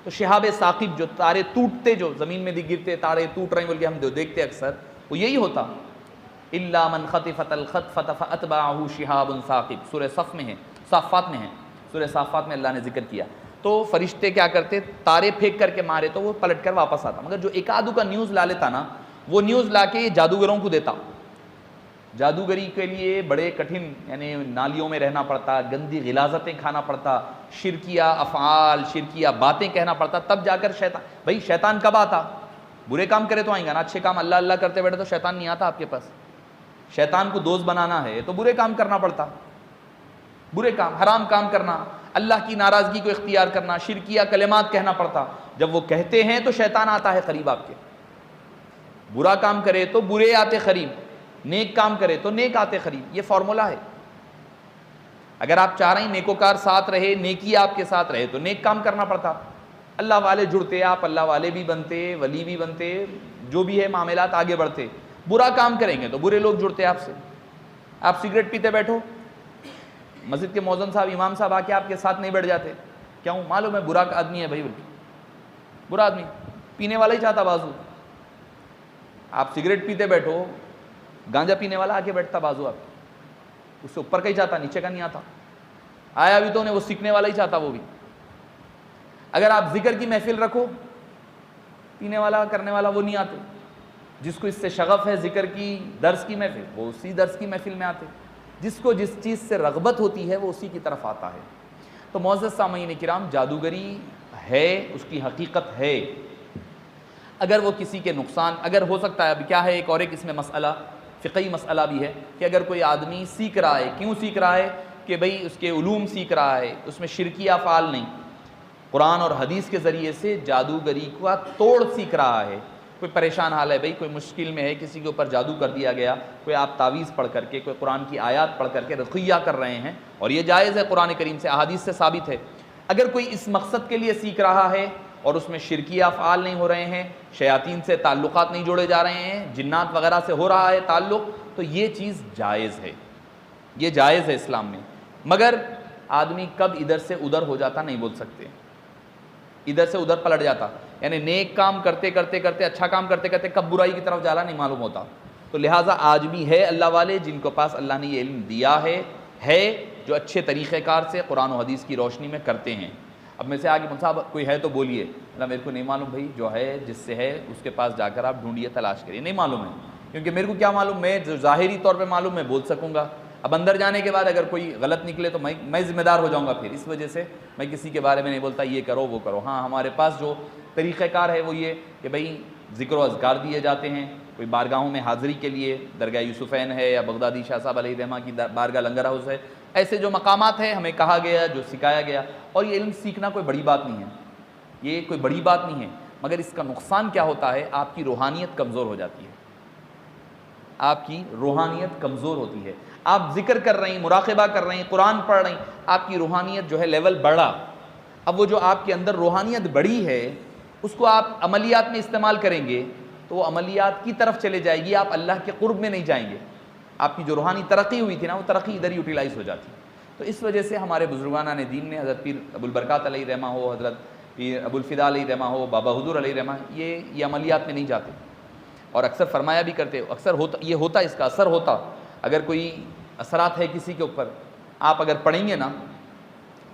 تو شہاب ثاقب جو تارے ٹوٹتے، جو زمین میں گرتے، تارے ٹوٹ رہے ہیں بول کے ہم دیکھتے اکثر، وہ یہی ہوتا۔ الا من خطفت الخطفۃ فاتبعه شہاب ثاقب، سورہ صف میں ہے، صافات میں ہے، سورہ صافات میں اللہ نے ذکر کیا۔ تو فرشتے کیا کرتے، تارے پھینک کر کے مارے تو وہ پلٹ کر واپس آتا، مگر جو ایک آدھو کا نیوز لا لیتا نا، وہ نیوز لا کے جادوگروں کو دیتا۔ جادوگری کے لیے بڑے کٹھن، یعنی نالیوں میں رہنا پڑتا، گندی غلاظتیں کھانا پڑتا، شرکیہ افعال، شرکیہ باتیں کہنا پڑتا، تب جا کر شیطان کب آتا؟ برے کام کرے تو آئیں گا نا، اچھے کام اللہ اللہ کرتے بیٹھے تو شیطان نہیں آتا آپ کے پاس۔ شیطان کو دوست بنانا ہے تو برے کام کرنا پڑتا، برے کام، حرام کام کرنا، اللہ کی ناراضگی کو اختیار کرنا، شرکیہ کلمات کہنا پڑتا۔ جب وہ کہتے ہیں تو شیطان آتا ہے قریب آپ کے۔ برا کام کرے تو برے آتے قریب، نیک کام کرے تو نیک آتے قریب، یہ فارمولا ہے۔ اگر آپ چاہ رہے ہیں نیکوکار ساتھ رہے، نیکی آپ کے ساتھ رہے، تو نیک کام کرنا پڑتا، اللہ والے جڑتے، آپ اللہ والے بھی بنتے، ولی بھی بنتے، جو بھی ہے معاملات آگے بڑھتے۔ برا کام کریں گے تو برے لوگ جڑتے آپ سے۔ آپ سگریٹ پیتے بیٹھو، مسجد کے مؤذن صاحب، امام صاحب آ کے آپ کے ساتھ نہیں بیٹھ جاتے، کیوں؟ معلوم ہے برا آدمی ہے بھائی، برا آدمی، پینے والا ہی چاہتا بازو۔ آپ سگریٹ پیتے بیٹھو، گانجا پینے والا آ کے بیٹھتا بازو آپ کے، اس سے اوپر کا ہی چاہتا، نیچے کا نہیں آتا، آیا بھی تو انہیں وہ سیکھنے والا ہی چاہتا وہ بھی۔ اگر آپ ذکر کی محفل رکھو، پینے والا کرنے والا وہ نہیں آتے، جس کو اس سے شغف ہے ذکر کی درس کی محفل وہ اسی درس کی محفل میں آتے، جس کو جس چیز سے رغبت ہوتی ہے وہ اسی کی طرف آتا ہے۔ تو معزز سامعین کرام، جادوگری ہے، اس کی حقیقت ہے، اگر وہ کسی کے نقصان، اگر ہو سکتا ہے، اب کیا ہے ایک اس میں مسئلہ فقہی مسئلہ بھی ہے کہ اگر کوئی آدمی سیکھ رہا ہے، کیوں سیکھ رہا ہے کہ بھئی اس کے علوم سیکھ رہا ہے، اس میں شرکی افعال نہیں، قرآن اور حدیث کے ذریعے سے جادوگری کا توڑ سیکھ رہا ہے، کوئی پریشان حال ہے بھئی، کوئی مشکل میں ہے، کسی کے اوپر جادو کر دیا گیا، کوئی آپ تعویذ پڑھ کر کے، کوئی قرآن کی آیات پڑھ کر کے رقیہ کر رہے ہیں، اور یہ جائز ہے، قرآن کریم سے احادیث سے ثابت ہے۔ اگر کوئی اس مقصد کے لیے سیکھ رہا ہے اور اس میں شرکی افعال نہیں ہو رہے ہیں، شیاطین سے تعلقات نہیں جوڑے جا رہے ہیں، جنات وغیرہ سے ہو رہا ہے تعلق، تو یہ چیز جائز ہے، یہ جائز ہے اسلام میں۔ مگر آدمی کب ادھر سے ادھر ہو جاتا نہیں بول سکتے، ادھر سے ادھر پلٹ جاتا، یعنی نیک کام کرتے کرتے کرتے، اچھا کام کرتے کرتے کب برائی کی طرف جانا نہیں معلوم ہوتا۔ تو لہٰذا آج بھی ہے اللہ والے جن کو پاس اللہ نے یہ علم دیا ہے جو اچھے طریقہ کار سے قرآن و حدیث کی روشنی میں کرتے ہیں۔ اب میں سے آگے صاحب کوئی ہے تو بولیے، اللہ میرے کو نہیں معلوم بھائی، جو ہے جس سے ہے اس کے پاس جا کر آپ ڈھونڈیے، تلاش کریے، نہیں معلوم ہے، کیونکہ میرے کو کیا معلوم، میں جو ظاہری طور پہ معلوم میں بول سکوں گا، اب اندر جانے کے بعد اگر کوئی غلط نکلے تو میں ذمہ دار ہو جاؤں گا، پھر اس وجہ سے میں کسی کے بارے میں نہیں بولتا یہ کرو وہ کرو۔ ہاں ہمارے پاس جو طریقہ کار ہے وہ یہ کہ بھئی ذکر و اذکار دیے جاتے ہیں، کوئی بارگاہوں میں حاضری کے لیے درگاہ یوسفین ہے یا بغدادی شاہ صاحب علیہ رحمہ کی بارگاہ لنگر ہاؤس ہے، ایسے جو مقامات ہیں ہمیں کہا گیا، جو سکھایا گیا، اور یہ علم سیکھنا کوئی بڑی بات نہیں ہے، یہ کوئی بڑی بات نہیں ہے، مگر اس کا نقصان کیا ہوتا ہے، آپ کی روحانیت کمزور ہو جاتی ہے، آپ کی روحانیت کمزور ہوتی ہے۔ آپ ذکر کر رہے ہیں، مراقبہ کر رہے ہیں، قرآن پڑھ رہے ہیں، آپ کی روحانیت جو ہے لیول بڑھا، اب وہ جو آپ کے اندر روحانیت بڑھی ہے اس کو آپ عملیات میں استعمال کریں گے تو وہ عملیات کی طرف چلے جائے گی، آپ اللہ کے قرب میں نہیں جائیں گے، آپ کی جو روحانی ترقی ہوئی تھی نا وہ ترقی ادھر یوٹیلائز ہو جاتی۔ تو اس وجہ سے ہمارے بزرگانہ نے دین نے، حضرت پیر ابوالبرکات علیہ رحمہ ہو، حضرت پیر ابوالفدا علیہ رحمہ ہو، بابا حضور علیہ رحمہ، یہ عملیات میں نہیں جاتے، اور اکثر فرمایا بھی کرتے، اکثر یہ ہوتا اس کا اثر ہوتا، اگر کوئی اثرات ہے کسی کے اوپر، آپ اگر پڑھیں گے نا،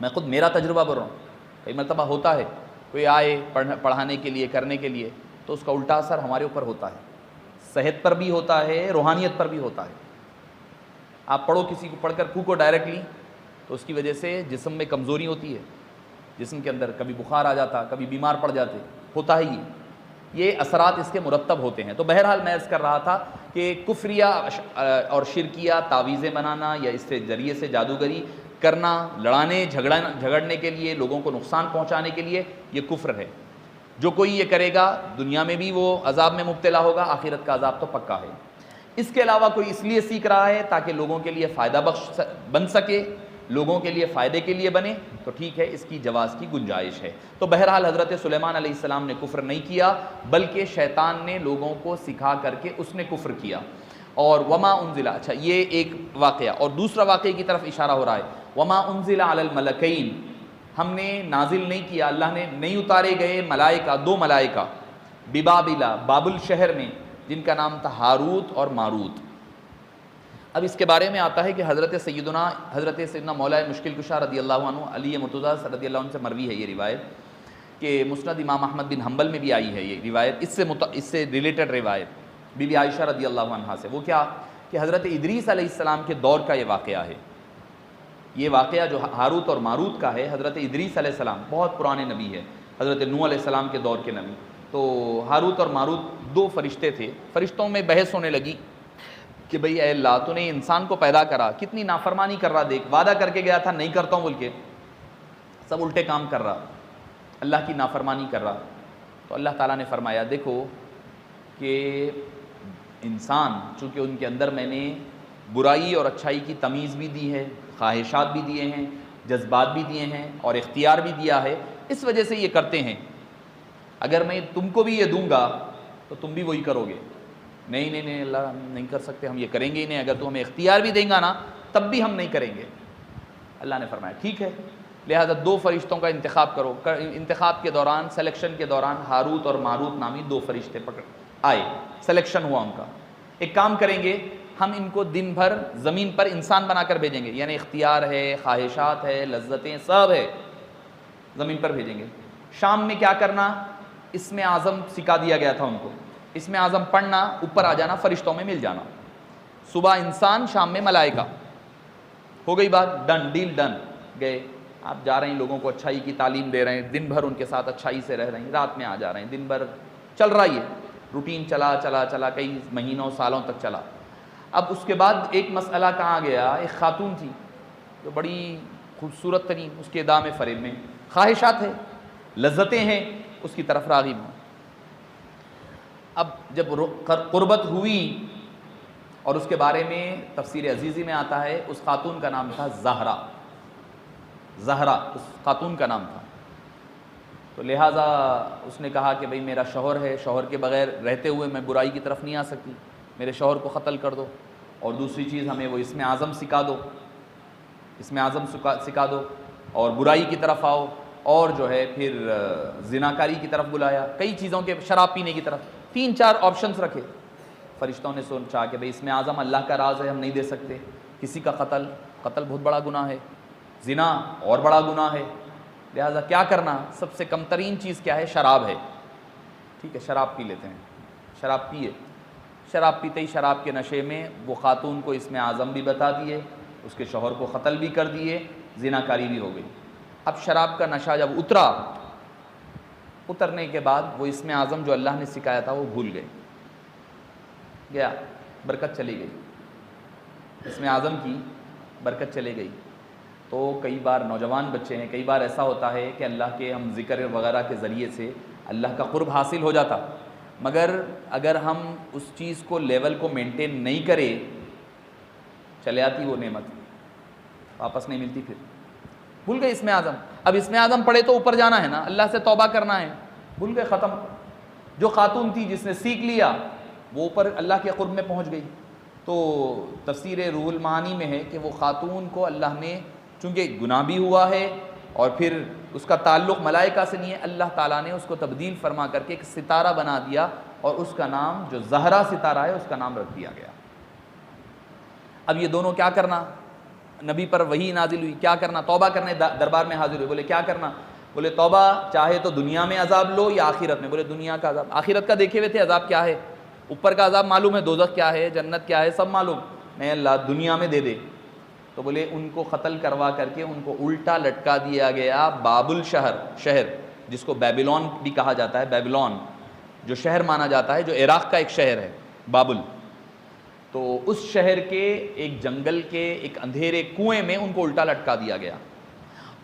میں خود میرا تجربہ بول رہا ہوں، کئی مرتبہ ہوتا ہے کوئی آئے پڑھانے کے لیے کرنے کے لیے تو اس کا الٹا اثر ہمارے اوپر ہوتا ہے، صحت پر بھی ہوتا ہے، روحانیت پر بھی ہوتا ہے۔ آپ پڑھو کسی کو، پڑھ کر پھونکو ڈائریکٹلی تو اس کی وجہ سے جسم میں کمزوری ہوتی ہے، جسم کے اندر کبھی بخار آ جاتا، کبھی بیمار پڑ جاتے، ہوتا ہے یہ اثرات اس کے مرتب ہوتے ہیں۔ تو بہرحال میں عرض کر رہا تھا کہ کفریہ اور شرکیہ تعویذیں بنانا یا اس سے ذریعے سے جادوگری کرنا، لڑانے جھگڑنے کے لیے، لوگوں کو نقصان پہنچانے کے لیے، یہ کفر ہے۔ جو کوئی یہ کرے گا دنیا میں بھی وہ عذاب میں مبتلا ہوگا، آخرت کا عذاب تو پکا ہے۔ اس کے علاوہ کوئی اس لیے سیکھ رہا ہے تاکہ لوگوں کے لیے فائدہ بخش بن سکے، لوگوں کے لیے فائدے کے لیے بنے، تو ٹھیک ہے، اس کی جواز کی گنجائش ہے۔ تو بہرحال حضرت سلیمان علیہ السلام نے کفر نہیں کیا، بلکہ شیطان نے لوگوں کو سکھا کر کے اس نے کفر کیا۔ اور وما انزل، اچھا یہ ایک واقعہ، اور دوسرا واقعے کی طرف اشارہ ہو رہا ہے، وما انزل علی الملکین، ہم نے نازل نہیں کیا، اللہ نے نہیں اتارے گئے ملائکہ، دو ملائکہ، ببابلا، بابل شہر میں، جن کا نام تھا ہاروت اور ماروت۔ اب اس کے بارے میں آتا ہے کہ حضرت سیدنا مولا مشکل کشا رضی اللہ عنہ، علی مرتضیٰ رضی اللہ عنہ سے مروی ہے یہ روایت، کہ مسند امام احمد بن حنبل میں بھی آئی ہے یہ روایت، اس سے ریلیٹڈ روایت بی بی عائشہ رضی اللہ عنہا سے۔ وہ کیا کہ حضرت ادریس علیہ السلام کے دور کا یہ واقعہ ہے، یہ واقعہ جو ہاروت اور ماروت کا ہے، حضرت ادریس علیہ السلام بہت پرانے نبی ہے، حضرت نوح علیہ السلام کے دور کے نبی۔ تو ہاروت اور ماروت دو فرشتے تھے، فرشتوں میں بحث ہونے لگی کہ بھئی اے اللہ، تو نے انسان کو پیدا کرا، کتنی نافرمانی کر رہا، دیکھ وعدہ کر کے گیا تھا نہیں کرتا ہوں بول کے، سب الٹے کام کر رہا، اللہ کی نافرمانی کر رہا۔ تو اللہ تعالیٰ نے فرمایا دیکھو کہ انسان چونکہ ان کے اندر میں نے برائی اور اچھائی کی تمیز بھی دی ہے، خواہشات بھی دیے ہیں، جذبات بھی دیے ہیں اور اختیار بھی دیا ہے، اس وجہ سے یہ کرتے ہیں، اگر میں تم کو بھی یہ دوں گا تو تم بھی وہی کرو گے۔ نہیں اللہ ہم نہیں کر سکتے، ہم یہ کریں گے ہی نہیں، اگر تو ہمیں اختیار بھی دیں گا نا تب بھی ہم نہیں کریں گے۔ اللہ نے فرمایا ٹھیک ہے، لہذا دو فرشتوں کا انتخاب کرو۔ انتخاب کے دوران، سلیکشن کے دوران، ہاروت اور ماروت نامی دو فرشتے آئے، سلیکشن ہوا ان کا۔ ایک کام کریں گے، ہم ان کو دن بھر زمین پر انسان بنا کر بھیجیں گے، یعنی اختیار ہے، خواہشات ہے، لذتیں سب ہے، زمین پر بھیجیں گے۔ شام میں کیا کرنا، اسم اعظم سکھا دیا گیا تھا ان کو، اسم اعظم پڑھنا، اوپر آ جانا، فرشتوں میں مل جانا، صبح انسان شام میں ملائکہ، ہو گئی بات، ڈن، ڈیل ڈن، گئے۔ آپ جا رہے ہیں، لوگوں کو اچھائی کی تعلیم دے رہے ہیں، دن بھر ان کے ساتھ اچھائی سے رہ رہے ہیں، رات میں آ جا رہے ہیں، دن بھر چل رہا ہی ہے، روٹین چلا چلا چلا، کئی مہینوں سالوں تک چلا۔ اب اس کے بعد ایک مسئلہ کہاں گیا، ایک خاتون تھی جو بڑی خوبصورت ترین، اس کے دام فریب میں خواہشات ہے، لذتیں ہیں، اس کی طرف راغب ہوں۔ اب جب قربت ہوئی، اور اس کے بارے میں تفسیر عزیزی میں آتا ہے، اس خاتون کا نام تھا زہرا، زہرا اس خاتون کا نام تھا۔ تو لہٰذا اس نے کہا کہ بھئی میرا شوہر ہے، شوہر کے بغیر رہتے ہوئے میں برائی کی طرف نہیں آ سکتی، میرے شوہر کو قتل کر دو، اور دوسری چیز ہمیں وہ اسم اعظم سکھا دو، اسم اعظم سکھا دو، اور برائی کی طرف آؤ، اور جو ہے پھر زناکاری کی طرف بلایا، کئی چیزوں کے، شراب پینے کی طرف، 3-4 آپشنز رکھے۔ فرشتوں نے سوچا کہ بھئی اسم اعظم اللہ کا راز ہے، ہم نہیں دے سکتے، کسی کا قتل بہت بڑا گناہ ہے، زنا اور بڑا گناہ ہے، لہٰذا کیا کرنا، سب سے کم ترین چیز کیا ہے، شراب ہے، ٹھیک ہے شراب پی لیتے ہیں، شراب پیے، شراب پیتے ہی شراب کے نشے میں وہ خاتون کو اسم اعظم بھی بتا دیے، اس کے شوہر کو قتل بھی کر دیے، زناکاری بھی ہو گئی۔ اب شراب کا نشہ جب اترنے کے بعد وہ اسم اعظم جو اللہ نے سکھایا تھا وہ بھول گیا، برکت چلی گئی، اسم اعظم کی برکت چلے گئی۔ تو کئی بار نوجوان بچے ہیں، کئی بار ایسا ہوتا ہے کہ اللہ کے ہم ذکر وغیرہ کے ذریعے سے اللہ کا قرب حاصل ہو جاتا، مگر اگر ہم اس چیز کو لیول کو مینٹین نہیں کرے، چلے آتی وہ نعمت، واپس نہیں ملتی، پھر بھول گئے اسم اعظم۔ اب اسم اعظم پڑھے تو اوپر جانا ہے نا، اللہ سے توبہ کرنا ہے، بھول گئے، ختم۔ جو خاتون تھی جس نے سیکھ لیا وہ اوپر اللہ کے قرب میں پہنچ گئی۔ تو تفسیر روح المعانی میں ہے کہ وہ خاتون کو اللہ نے، چونکہ گناہ بھی ہوا ہے اور پھر اس کا تعلق ملائکہ سے نہیں ہے، اللہ تعالیٰ نے اس کو تبدیل فرما کر کے ایک ستارہ بنا دیا، اور اس کا نام جو زہرا ستارہ ہے اس کا نام رکھ دیا گیا۔ اب یہ دونوں کیا کرنا، نبی پر وحی نازل ہوئی، کیا کرنا، توبہ کرنے دربار میں حاضر ہوئے، بولے کیا کرنا، بولے توبہ چاہے تو دنیا میں عذاب لو یا آخرت میں، بولے دنیا کا عذاب، آخرت کا دیکھے ہوئے تھے عذاب کیا ہے، اوپر کا عذاب معلوم ہے، دوزخ کیا ہے، جنت کیا ہے، سب معلوم، نہیں اللہ دنیا میں دے دے۔ تو بولے ان کو قتل کروا کر کے ان کو الٹا لٹکا دیا گیا بابل شہر جس کو بیبلون بھی کہا جاتا ہے، بیبلون جو شہر مانا جاتا ہے، جو عراق کا ایک شہر ہے بابل، تو اس شہر کے ایک جنگل کے ایک اندھیرے کنویں میں ان کو الٹا لٹکا دیا گیا،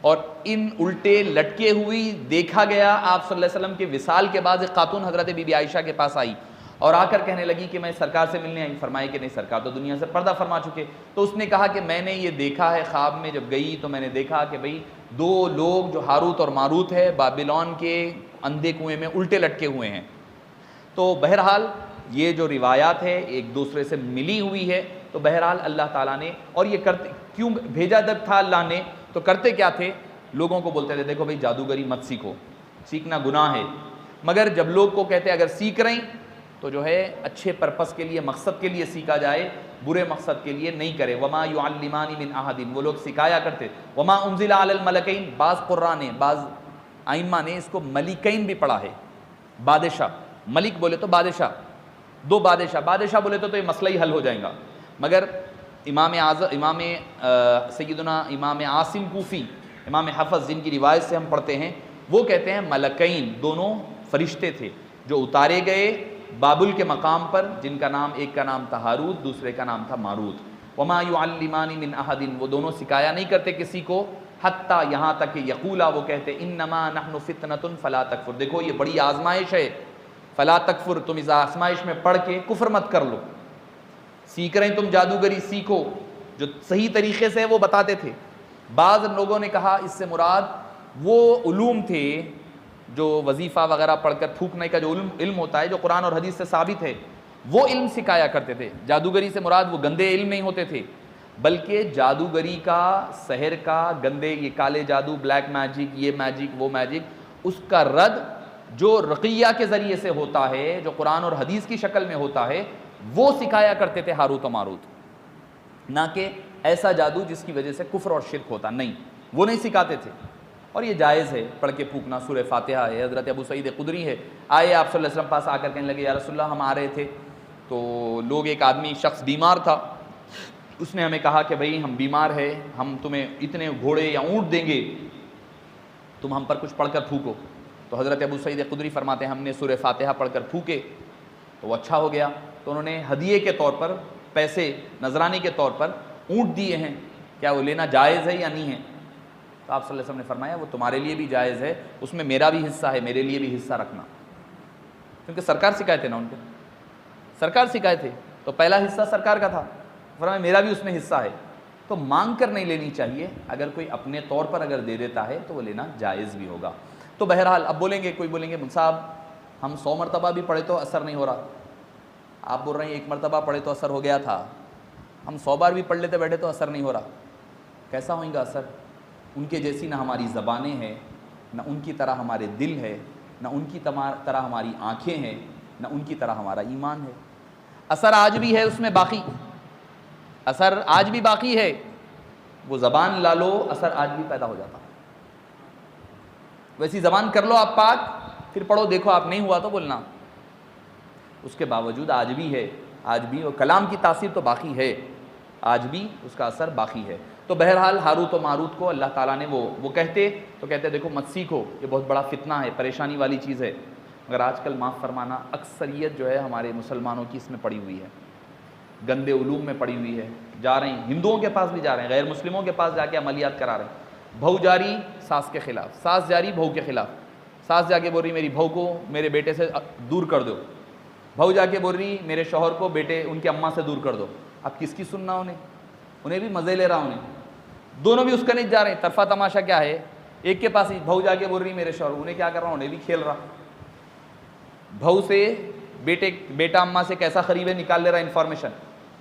اور ان الٹے لٹکے ہوئی دیکھا گیا۔ آپ صلی اللہ علیہ وسلم کے وصال کے بعد ایک خاتون حضرت بی بی عائشہ کے پاس آئی اور آ کر کہنے لگی کہ میں سرکار سے ملنے آئی، فرمایا کہ نہیں سرکار تو دنیا سے پردہ فرما چکے۔ تو اس نے کہا کہ میں نے یہ دیکھا ہے خواب میں، جب گئی تو میں نے دیکھا کہ بھئی 2 لوگ جو ہاروت اور ماروت ہے بابلون کے اندھے کنویں میں الٹے لٹکے ہوئے ہیں۔ تو بہرحال یہ جو روایات ہے ایک دوسرے سے ملی ہوئی ہے، تو بہرحال اللہ تعالیٰ نے، اور یہ کرتے کیوں بھیجا جب تھا اللہ نے، تو کرتے کیا تھے، لوگوں کو بولتے تھے دیکھو بھئی جادوگری مت سیکھو، سیکھنا گناہ ہے، مگر جب لوگ کو کہتے اگر سیکھ رہے ہیں تو جو ہے اچھے پرپس کے لیے، مقصد کے لیے سیکھا جائے، برے مقصد کے لیے نہیں کرے۔ وما يعلمان من احد، وہ لوگ سکھایا کرتے۔ وما انزل علی الملکین، بعض قراء نے، بعض ائمہ نے اس کو ملکین بھی پڑھا ہے، بادشاہ، ملک بولے تو بادشاہ، 2 بادشاہ بولے تو یہ مسئلہ ہی حل ہو جائے گا، مگر امام سیدنا امام عاصم کوفی، امام حفظ جن کی روایت سے ہم پڑھتے ہیں، وہ کہتے ہیں ملکین دونوں فرشتے تھے جو اتارے گئے بابل کے مقام پر، جن کا نام، ایک کا نام تھا ہاروت، دوسرے کا نام تھا ماروت۔ وما يعلمان من احد، وہ دونوں سکھایا نہیں کرتے کسی کو، حتیٰ یہاں تک کہ یقولا، وہ کہتے انما نحن فتنۃ فلا تکفر، دیکھو یہ بڑی آزمائش ہے، فلا تکفر، تم اس آزمائش میں پڑھ کے کفر مت کر لو، سیکھ رہے ہیں تم جادوگری سیکھو، جو صحیح طریقے سے وہ بتاتے تھے۔ بعض لوگوں نے کہا اس سے مراد وہ علوم تھے جو وظیفہ وغیرہ پڑھ کر پھونکنے کا جو علم ہوتا ہے، جو قرآن اور حدیث سے ثابت ہے، وہ علم سکھایا کرتے تھے۔ جادوگری سے مراد وہ گندے علم نہیں ہوتے تھے، بلکہ جادوگری کا، سحر کا، گندے یہ کالے جادو، بلیک میجک، یہ میجک وہ میجک، اس کا رد جو رقیہ کے ذریعے سے ہوتا ہے، جو قرآن اور حدیث کی شکل میں ہوتا ہے، وہ سکھایا کرتے تھے ہاروت و ماروت، نہ کہ ایسا جادو جس کی وجہ سے کفر اور شرک ہوتا، نہیں، وہ نہیں سکھاتے تھے۔ اور یہ جائز ہے، پڑھ کے پھونکنا، سورہ فاتحہ ہے۔ حضرت ابو سعید خدری ہے، آئے آپ صلی اللہ علیہ وسلم پاس آ کر کہنے لگے یا رسول اللہ ہم آ رہے تھے تو لوگ، ایک آدمی شخص بیمار تھا، اس نے ہمیں کہا کہ بھئی ہم بیمار ہے، ہم تمہیں اتنے گھوڑے یا اونٹ دیں گے، تم ہم پر کچھ پڑھ کر پھونکو۔ تو حضرت ابو سعید خدری فرماتے ہیں ہم نے سورہ فاتحہ پڑھ کر پھونکے تو وہ اچھا ہو گیا۔ تو انہوں نے ہدیے کے طور پر پیسے، نذرانی کے طور پر اونٹ دیے ہیں، کیا وہ لینا جائز ہے یا نہیں ہے؟ تو آپ صلی اللہ علیہ وسلم نے فرمایا وہ تمہارے لیے بھی جائز ہے، اس میں میرا بھی حصہ ہے، میرے لیے بھی حصہ رکھنا، کیونکہ سرکار سکھائے تھے نا ان کو، سرکار سکھائے تھے تو پہلا حصہ سرکار کا تھا، فرمایا میرا بھی اس میں حصہ ہے۔ تو مانگ کر نہیں لینی چاہیے، اگر کوئی اپنے طور پر اگر دے دیتا ہے تو وہ لینا جائز بھی ہوگا۔ تو بہرحال اب بولیں گے، کوئی بولیں گے صاحب ہم 100 مرتبہ بھی پڑھے تو اثر نہیں ہو رہا، آپ بول رہے ہیں 1 مرتبہ پڑھے تو اثر ہو گیا تھا، ہم 100 بار بھی پڑھ لیتے بیٹھے تو اثر نہیں ہو رہا، کیسا ہوئیں گا اثر؟ ان کے جیسی نہ ہماری زبانیں ہیں، نہ ان کی طرح ہمارے دل ہے، نہ ان کی طرح ہماری آنکھیں ہیں، نہ ان کی طرح ہمارا ایمان ہے۔ اثر آج بھی ہے اس میں باقی، اثر آج بھی باقی ہے، وہ زبان لا لو اثر آج بھی پیدا ہو جاتا، ویسی زبان کر لو آپ پاک، پھر پڑھو دیکھو آپ نہیں ہوا تو بولنا، اس کے باوجود آج بھی ہے، آج بھی وہ کلام کی تاثیر تو باقی ہے، آج بھی اس کا اثر باقی ہے۔ تو بہرحال ہاروت و ماروت کو اللہ تعالیٰ نے وہ کہتے تو کہتے دیکھو مت سیکھو، یہ بہت بڑا فتنہ ہے، پریشانی والی چیز ہے، مگر آج کل معاف فرمانا اکثریت جو ہے ہمارے مسلمانوں کی اس میں پڑی ہوئی ہے، گندے علوم میں پڑی ہوئی ہے، جا رہے ہیں ہندوؤں کے پاس بھی جا رہے ہیں، غیر مسلموں کے پاس جا کے عملیات کرا رہے ہیں، بہو جاری ساس کے خلاف، ساس جاری بہو کے خلاف، ساس جا کے بول رہی میری بہو کو میرے بیٹے سے دور کر دو، بہو جا کے بول رہی میرے شوہر کو بیٹے ان کے اماں سے دور کر دو۔ اب کس کی سننا انہیں بھی مزے لے رہا انہیں، دونوں بھی اس کا نہیں جا رہے ہیں۔ طرفہ تماشا کیا ہے، ایک کے پاس بہو جا کے بول رہی میرے شوہر، انہیں کیا کر رہا انہیں بھی کھیل رہا، بہو سے بیٹا اماں سے کیسا قریب ہے نکال لے رہا انفارمیشن،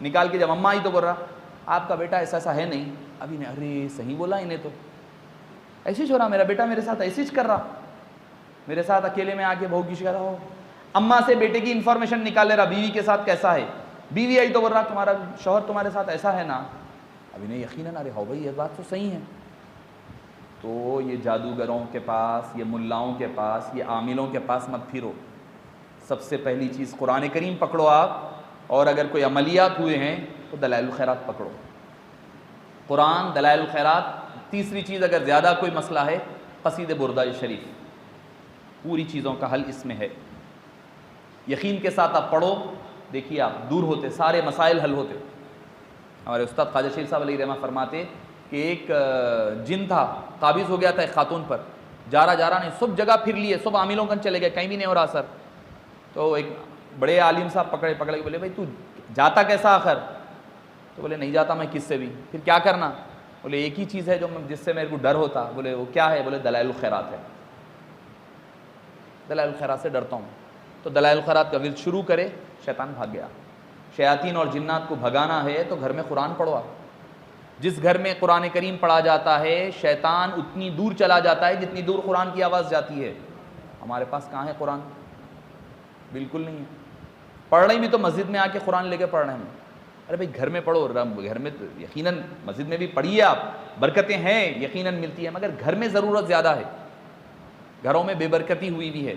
نکال کے جب اماں آئی تو بول رہا آپ کا بیٹا ایسا ہے نہیں، ابھی نے ارے صحیح بولا انہیں تو ایسے ہو رہا، میرا بیٹا میرے ساتھ ایسے کر رہا، میرے ساتھ اکیلے میں آ کے بہو کی شکایت ہو، اماں سے بیٹے کی انفارمیشن نکال لے رہا بیوی کے ساتھ کیسا ہے، بیوی آئی تو بول رہا تمہارا شوہر تمہارے ساتھ ایسا ہے نا، ابھی نہیں یقیناً ارے ہو بھائی یہ بات تو صحیح ہے۔ تو یہ جادوگروں کے پاس، یہ ملاؤں کے پاس، یہ عاملوں کے پاس مت پھرو، سب سے پہلی چیز قرآن کریم پکڑو آپ، اور اگر کوئی عملیات ہوئے ہیں تو دلائل الخیرات پکڑو، قرآن، دلائل الخیرات۔ تیسری چیز اگر زیادہ کوئی مسئلہ ہے قصید بردہ شریف، پوری چیزوں کا حل اس میں ہے، یقین کے ساتھ آپ پڑھو، دیکھیے آپ دور ہوتے، سارے مسائل حل ہوتے۔ ہمارے استاد خواجہ شیخ صاحب علیہ رحمہ فرماتے کہ ایک جن تھا، قابض ہو گیا تھا ایک خاتون پر، جا رہا نہیں، سب جگہ پھر لیے، سب عاملوں کن چلے گئے، کہیں بھی نہیں ہو رہا اثر۔ تو ایک بڑے عالم صاحب پکڑے کے بولے بھائی تو جاتا کیسا آخر؟ تو بولے نہیں جاتا میں کس سے بھی، پھر کیا کرنا؟ بولے ایک ہی چیز ہے جس سے میرے کو ڈر ہوتا، بولے وہ کیا ہے؟ بولے دلائل الخیرات ہے، دلائل الخیرات سے ڈرتا ہوں۔ تو دلائل الخیرات کا ورد شروع کرے، شیطان بھاگ گیا۔ شیاطین اور جنات کو بھگانا ہے تو گھر میں قرآن پڑھو آپ، جس گھر میں قرآن کریم پڑھا جاتا ہے شیطان اتنی دور چلا جاتا ہے جتنی دور قرآن کی آواز جاتی ہے۔ ہمارے پاس کہاں ہے قرآن؟ بالکل نہیں ہے۔ پڑھ رہے بھی تو مسجد میں آ کے قرآن لے کے پڑھ رہے ہیں، ارے بھائی گھر میں پڑھو، گھر میں تو یقیناً مسجد میں بھی پڑھیے آپ، برکتیں ہیں یقیناً ملتی ہیں، مگر گھر میں ضرورت زیادہ ہے، گھروں میں بے برکتی ہوئی بھی ہے،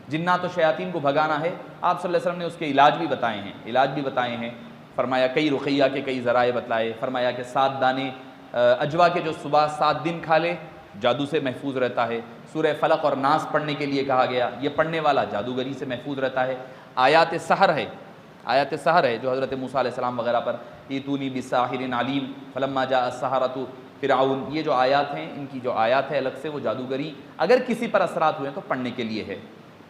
جنات و شیاطین کو بھگانا ہے۔ آپ صلی اللہ علیہ وسلم نے اس کے علاج بھی بتائے ہیں، فرمایا کئی رقیہ کے کئی ذرائع بتلائے، فرمایا کہ 7 دانے اجوا کے جو صبح 7 دن کھا لے جادو سے محفوظ رہتا ہے، سورہ فلق اور ناس پڑھنے کے لیے کہا گیا، یہ پڑھنے والا جادوگری سے محفوظ رہتا ہے۔ آیات سحر ہے جو حضرت موسیٰ علیہ السلام وغیرہ پر، ایتونی بساحر علیم فلما جاء السحرۃ فرعون، یہ جو آیات ہیں ان کی جو آیات ہے الگ سے، وہ جادوگری اگر کسی پر اثرات ہوئے تو پڑھنے کے لیے ہے۔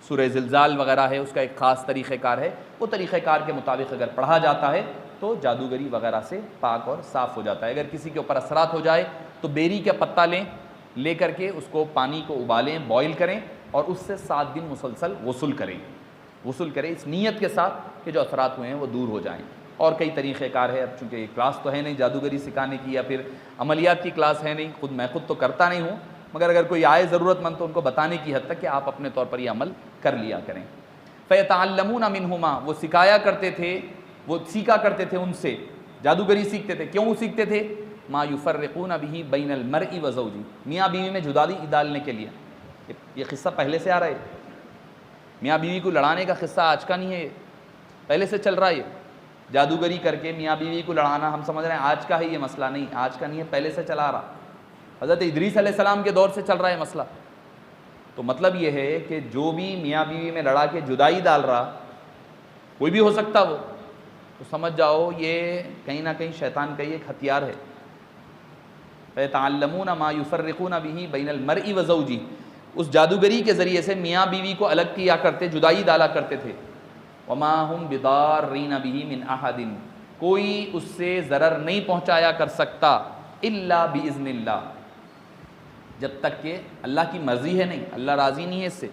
سورہ زلزال وغیرہ ہے، اس کا ایک خاص طریقہ کار ہے، وہ طریقہ کار کے مطابق اگر پڑھا جاتا ہے تو جادوگری وغیرہ سے پاک اور صاف ہو جاتا ہے۔ اگر کسی کے اوپر اثرات ہو جائے تو بیری کا پتہ لے کر کے اس کو پانی کو ابالیں، بوائل کریں، اور اس سے 7 دن مسلسل غسل کریں اس نیت کے ساتھ کہ جو اثرات ہوئے ہیں وہ دور ہو جائیں۔ اور کئی طریقہ کار ہے، اب چونکہ یہ کلاس تو ہے نہیں جادوگری سکھانے کی یا پھر عملیات کی کلاس ہے نہیں، میں خود تو کرتا نہیں ہوں، مگر اگر کوئی آئے ضرورت مند تو ان کو بتانے کی حد تک کہ آپ اپنے طور پر یہ عمل کر لیا کریں۔ فَيَتَعَلَّمُونَ مِنْهُمَا، وہ سکھایا کرتے تھے وہ سیکھا کرتے تھے ان سے، جادوگری سیکھتے تھے. کیوں سیکھتے تھے؟ ما یفرقون بہ بین المرء وزوجہ، میاں بیوی میں جدائی ڈالنے کے لیے. یہ قصہ پہلے سے آ رہا ہے. میاں بیوی کو لڑانے کا قصہ آج کا نہیں ہے، پہلے سے چل رہا ہے. جادوگری کر کے میاں بیوی کو لڑانا ہم سمجھ رہے ہیں آج کا ہے، یہ مسئلہ نہیں، آج کا نہیں ہے، پہلے سے چلا رہا. حضرت ادریس علیہ السلام کے دور سے چل رہا ہے مسئلہ. تو مطلب یہ ہے کہ جو بھی میاں بیوی میں لڑا کے جدائی ڈال رہا، کوئی بھی ہو سکتا وہ، تو سمجھ جاؤ یہ کہیں نہ کہیں شیطان کا یہ ایک ہتھیار ہے. فَيَتَعَلَّمُونَ مَا يُفَرِّقُونَ بِهِ بَيْنَ الْمَرْءِ وَزَوْجِهِ، اس جادوگری کے ذریعے سے میاں بیوی کو الگ کیا کرتے، جدائی ڈالا کرتے تھے. وَمَا هُمْ بِضَارِّينَ بِهِ مِنْ أَحَدٍ، کوئی اس سے ضرر نہیں پہنچایا کر سکتا إِلَّا بِإِذْنِ اللَّهِ، جب تک کہ اللہ کی مرضی ہے. نہیں، اللہ راضی نہیں ہے اس سے.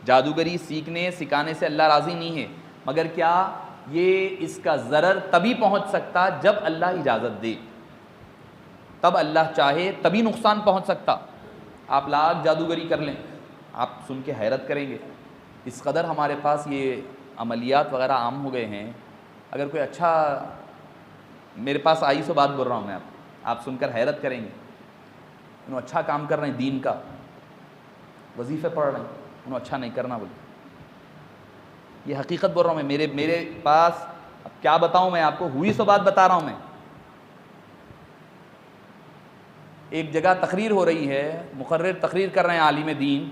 جادوگری سیکھنے سکھانے سے اللہ راضی نہیں ہے، مگر کیا یہ اس کا ضرر تبھی پہنچ سکتا جب اللہ اجازت دے، تب اللہ چاہے تبھی نقصان پہنچ سکتا. آپ لاکھ جادوگری کر لیں، آپ سن کے حیرت کریں گے. اس قدر ہمارے پاس یہ عملیات وغیرہ عام ہو گئے ہیں. اگر کوئی اچھا میرے پاس آئی سو بات بول رہا ہوں میں، آپ سن کر حیرت کریں گے. انہوں اچھا کام کر رہے ہیں دین کا، وظیفے پڑھ رہے ہیں، انہوں اچھا نہیں کرنا بولے. یہ حقیقت بول رہا ہوں میں، میرے پاس اب کیا بتاؤں میں آپ کو، ہوئی سو بات بتا رہا ہوں میں. ایک جگہ تقریر ہو رہی ہے، مقرر تقریر کر رہے ہیں عالم دین،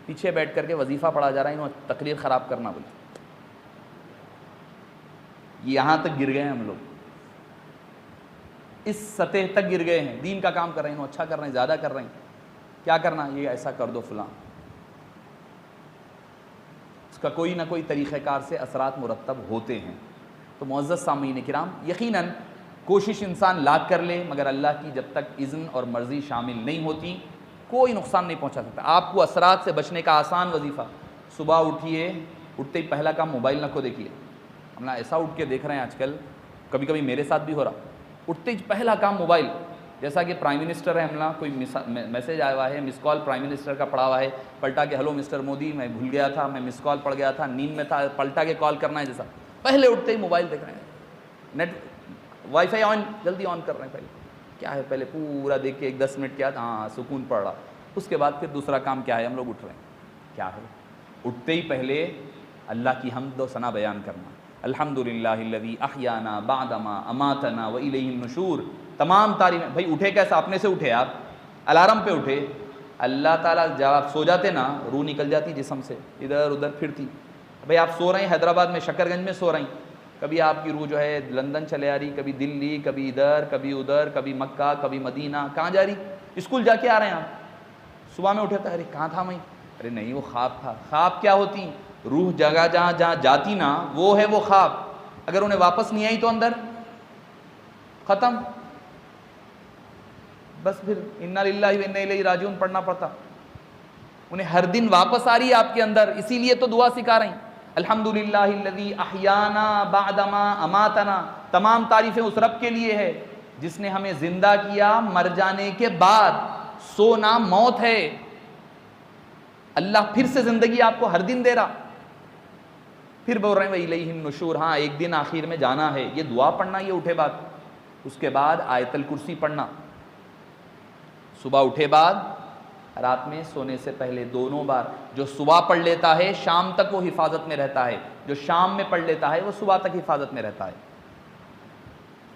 پیچھے بیٹھ کر کے وظیفہ پڑھا جا رہا ہے، انہوں تقریر خراب کرنا بولے. یہاں تک گر گئے ہیں ہم لوگ، اس سطح تک گر گئے ہیں. دین کا کام کر رہے ہیں، انہوں اچھا کر رہے ہیں، زیادہ کر رہے ہیں. کیا کرنا؟ یہ ایسا کر دو فلاں. اس کا کوئی نہ کوئی طریقہ کار سے اثرات مرتب ہوتے ہیں. تو معزز سامعین کرام، یقیناً کوشش انسان لاکھ کر لے، مگر اللہ کی جب تک اذن اور مرضی شامل نہیں ہوتی کوئی نقصان نہیں پہنچا سکتا. آپ کو اثرات سے بچنے کا آسان وظیفہ، صبح اٹھیے، اٹھتے ہی پہلا کام موبائل نہ کو دیکھیے. ہم نا ایسا اٹھ کے دیکھ رہے ہیں آج کل، کبھی کبھی میرے ساتھ بھی ہو رہا، اٹھتے ہی پہلا کام موبائل. جیسا کہ پرائم منسٹر ہے، ہم نا کوئی میسیج آیا ہوا ہے، مس کال پرائم منسٹر کا پڑا ہوا ہے، پلٹا کے ہلو مسٹر مودی، میں بھول گیا تھا، میں مس کال پڑ گیا تھا، نیند میں تھا، پلٹا کے کال کرنا ہے. جیسا پہلے اٹھتے ہی موبائل دیکھ رہے ہیں، نیٹ وائی فائی آن، جلدی آن کر رہے ہیں. پہلے کیا ہے، پہلے پورا دیکھ کے ایک 10 منٹ کیا، ہاں سکون پڑ رہا. اس کے بعد پھر دوسرا کام کیا ہے، ہم لوگ اٹھ رہے ہیں. کیا ہے؟ اٹھتے ہی پہلے اللہ کی حمد و ثنا بیان کرنا. الحمدللہ الذی احیانا بعدما اماتنا والیہ النشور. تمام تعریفیں. بھائی اٹھے کیسا؟ اپنے سے اٹھے، آپ الارم پہ اٹھے. اللہ تعالیٰ جب آپ سو جاتے نا، روح نکل جاتی جسم سے، ادھر ادھر پھرتی. بھائی آپ سو رہے ہیں حیدرآباد میں، شکر گنج میں سو رہے ہیں، کبھی آپ کی روح جو ہے لندن چلے آ رہی، کبھی دلی، کبھی ادھر، کبھی ادھر، کبھی مکہ، کبھی مدینہ. کہاں جا رہی؟ اسکول جا کے آ رہے ہیں آپ. صبح میں اٹھے تھے، ارے کہاں تھا میں؟ ارے نہیں، وہ خواب تھا. خواب کیا ہوتی؟ روح جگہ جہاں جاتی نا، وہ ہے وہ خواب. اگر انہیں واپس نہیں آئی تو اندر ختم، بس پھر انا للہ و انا الیہ راجعون پڑھنا پڑتا. انہیں ہر دن واپس آ رہی ہے آپ کے اندر، اسی لیے تو دعا سکھا رہی ہیں. الحمدللہ الذی احیانا بعدما اماتنا. تمام تعریفیں اس رب کے لیے ہے جس نے ہمیں زندہ کیا مر جانے کے بعد. سونا موت ہے، اللہ پھر سے زندگی آپ کو ہر دن دے رہا. پھر بول رہے ہیں وَإِلَيْهِ النُّشُورُ، ہاں ایک دن آخر میں جانا ہے. یہ دعا پڑھنا، یہ اٹھے بعد. اس کے بعد آیت الکرسی پڑھنا. صبح اٹھے بعد، رات میں سونے سے پہلے دونوں بار. جو صبح پڑھ لیتا ہے شام تک وہ حفاظت میں رہتا ہے، جو شام میں پڑھ لیتا ہے وہ صبح تک حفاظت میں رہتا ہے.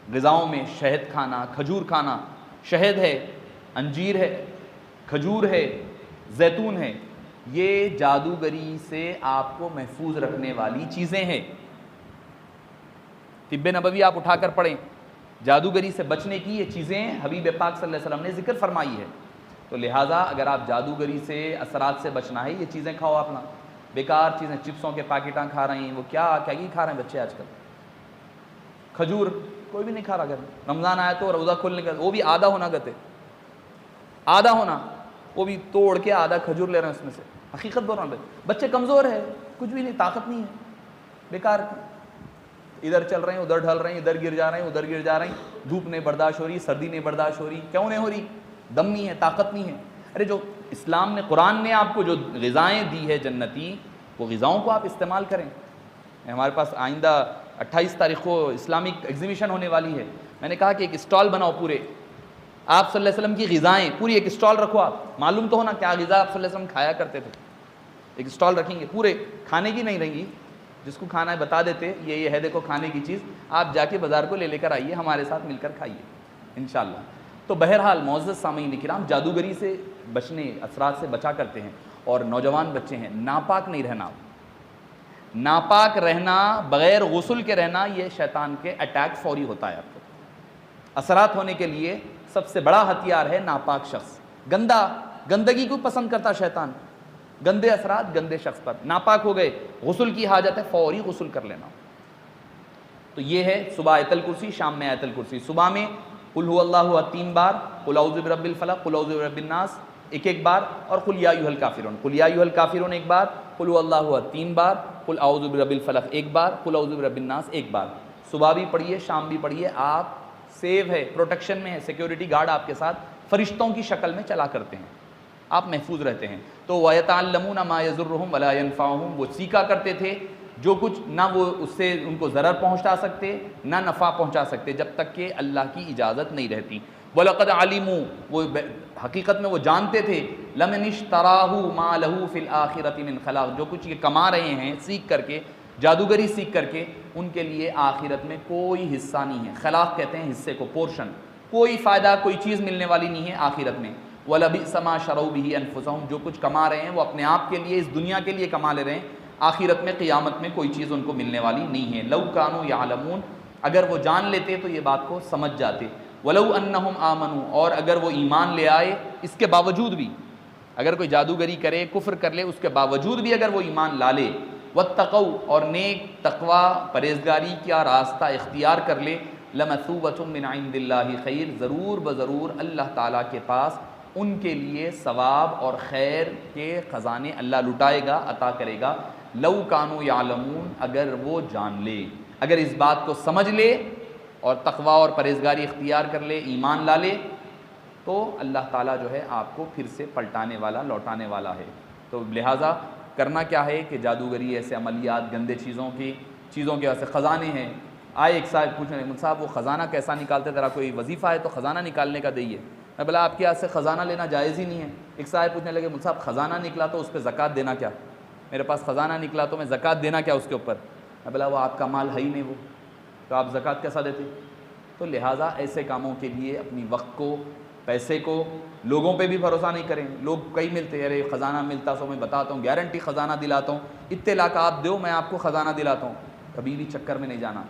غذاؤں میں شہد کھانا، کھجور کھانا. شہد ہے، انجیر ہے، کھجور ہے، زیتون ہے. یہ جادوگری سے آپ کو محفوظ رکھنے والی چیزیں ہیں. طب نبوی آپ اٹھا کر پڑھیں، جادوگری سے بچنے کی یہ چیزیں حبیب پاک صلی اللہ علیہ وسلم نے ذکر فرمائی ہے. تو لہٰذا اگر آپ جادوگری سے اثرات سے بچنا ہے، یہ چیزیں کھاؤ. اپنا بیکار چیزیں، چپسوں کے پیکٹاں کھا رہے ہیں، وہ کیا ہی کھا رہے ہیں بچے آج کل. کھجور کوئی بھی نہیں کھا رہا. گھر رمضان آیا تو روزہ کھولنے کا، وہ بھی آدھا ہونا گتے، آدھا ہونا، وہ بھی توڑ کے آدھا کھجور لے رہے ہیں اس میں سے. حقیقت بول رہا ہوں، بچے کمزور ہے، کچھ بھی نہیں، طاقت نہیں ہے، بیکار. ادھر چل رہے ہیں، ادھر ڈھل رہے ہیں، ادھر گر جا رہے ہیں، ادھر گر جا رہے ہیں. دھوپ نہیں برداشت ہو رہی، سردی نہیں برداشت ہو رہی. کیوں نہیں ہو رہی؟ دم نہیں ہے، طاقت نہیں ہے. ارے جو اسلام نے، قرآن نے آپ کو جو غذائیں دی ہے جنتی، وہ غذاؤں کو آپ استعمال کریں. ہمارے پاس آئندہ 28 تاریخ کو اسلامک ایگزیبیشن ہونے والی ہے. میں نے کہا کہ ایک اسٹال بناؤ پورے, آپ صلی اللہ علیہ وسلم کی غذائیں پوری ایک اسٹال رکھو, آپ معلوم تو ہونا کیا غذا آپ صلی اللہ علیہ وسلم کھایا کرتے تھے. ایک اسٹال رکھیں گے, پورے کھانے کی نہیں رہیں گی, جس کو کھانا ہے بتا دیتے یہ ہے دیکھو کھانے کی چیز, آپ جا کے بازار کو لے کر آئیے, ہمارے ساتھ مل کر کھائیے انشاءاللہ. تو بہرحال معزز سامعین کرام, جادوگری سے بچنے, اثرات سے بچا کرتے ہیں. اور نوجوان بچے ہیں, ناپاک نہیں رہنا. ناپاک رہنا, بغیر غسل کے رہنا, یہ شیطان کے اٹیک فوری ہوتا ہے. آپ کو اثرات ہونے کے لیے سب سے بڑا ہتھیار ہے ناپاک شخص. گندگی کو پسند کرتا شیطان, گندے اثرات گندے شخص پر. ناپاک ہو گئے, غسل کی حاجت ہے, فوری غسل کر لینا. تو یہ ہے صبح آیت الکرسی, شام میں آیت الکرسی. صبح میں قل هو اللہ 3 بار, قل اعوذ برب الفلق, قل اعوذ برب الناس ایک بار, اور قل یا ایھا الکافرون. قل یا ایھا الکافرون ایک بار, قل هو اللہ 3 بار, قل اعوذ برب الفلق ایک بار, قل اعوذ برب الناس ایک بار. صبح بھی پڑھیے, شام بھی پڑھیے. آپ سیو ہے, پروٹیکشن میں ہے, سیکیورٹی گارڈ آپ کے ساتھ فرشتوں کی شکل میں چلا کرتے ہیں, آپ محفوظ رہتے ہیں. تو وَيَتَعَلَّمُونَ مَا يَضُرُّهُمْ وَلَا يَنفَعُهُمْ, وہ سیکھا کرتے تھے جو کچھ نہ وہ اس سے ان کو ضرر پہنچا سکتے نہ نفع پہنچا سکتے, جب تک کہ اللہ کی اجازت نہیں رہتی. وَلَقَدْ عَلِمُوا, وہ حقیقت میں وہ جانتے تھے, لَمَنِ اشْتَرَاهُ مَا لَهُ فِي الْآخِرَةِ مِنْ خَلَاقٍ, جو کچھ یہ کما رہے ہیں سیکھ کر کے, جادوگری سیکھ کر کے, ان کے لیے آخرت میں کوئی حصہ نہیں ہے. خلاق کہتے ہیں حصے کو, پورشن, کوئی فائدہ کوئی چیز ملنے والی نہیں ہے آخرت میں. وَلَبِئْسَ مَا شَرَوْا بِهِ أَنفُسَهُمْ, جو کچھ کما رہے ہیں وہ اپنے آپ کے لیے, اس دنیا کے لیے کما لے رہے ہیں, آخرت میں قیامت میں کوئی چیز ان کو ملنے والی نہیں ہے. لَوْ كَانُوا يَعْلَمُونَ, اگر وہ جان لیتے تو یہ بات کو سمجھ جاتے. وَلَوْ أَنَّهُمْ آمَنُوا, اور اگر وہ ایمان لے آئے, اس کے باوجود بھی, اگر کوئی جادوگری کرے, کفر کر لے, اس کے باوجود بھی اگر وہ ایمان لا لے, وَاتَّقَوْا, اور نیک تقوی پرہیزگاری کا راستہ اختیار کر لے, لَمَثُوبَةٌ مِّنْ عِندِ اللَّهِ خَيْرٌ, ضرور بضرور اللہ تعالیٰ کے پاس ان کے لیے ثواب اور خیر کے خزانے اللہ لٹائے گا, عطا کرے گا. لَوْ كَانُوا يَعْلَمُونَ, اگر وہ جان لے, اگر اس بات کو سمجھ لے اور تقوی اور پرہیزگاری اختیار کر لے, ایمان لا لے, تو اللہ تعالیٰ جو ہے آپ کو پھر سے پلٹانے والا, لوٹانے والا ہے. تو لہٰذا کرنا کیا ہے کہ جادوگری ایسے عملیات, گندے چیزوں کے واسطے خزانے ہیں. آئے ایک صاحب پوچھ رہے ہیں, صاحب وہ خزانہ کیسا نکالتے, ذرا کوئی وظیفہ ہے تو خزانہ نکالنے کا دئیے. میں بولا آپ کے ہاتھ سے خزانہ لینا جائز ہی نہیں ہے. ایک صاحب پوچھنے لگے, صاحب خزانہ نکلا تو اس پہ زکوٰۃ دینا کیا؟ میرے پاس خزانہ نکلا تو میں زکوٰۃ دینا کیا اس کے اوپر؟ میں بولا وہ آپ کا مال ہے ہی نہیں, وہ تو آپ زکوٰۃ کیسا دیتے؟ تو لہٰذا ایسے کاموں کے لیے اپنی وقت کو, پیسے کو, لوگوں پہ بھی بھروسہ نہیں کریں. لوگ کئی ملتے ہیں, ارے خزانہ ملتا سو میں بتاتا ہوں, گارنٹی خزانہ دلاتا ہوں, اطلاع کا آپ دو, میں آپ کو خزانہ دلاتا ہوں. کبھی بھی چکر میں نہیں جانا.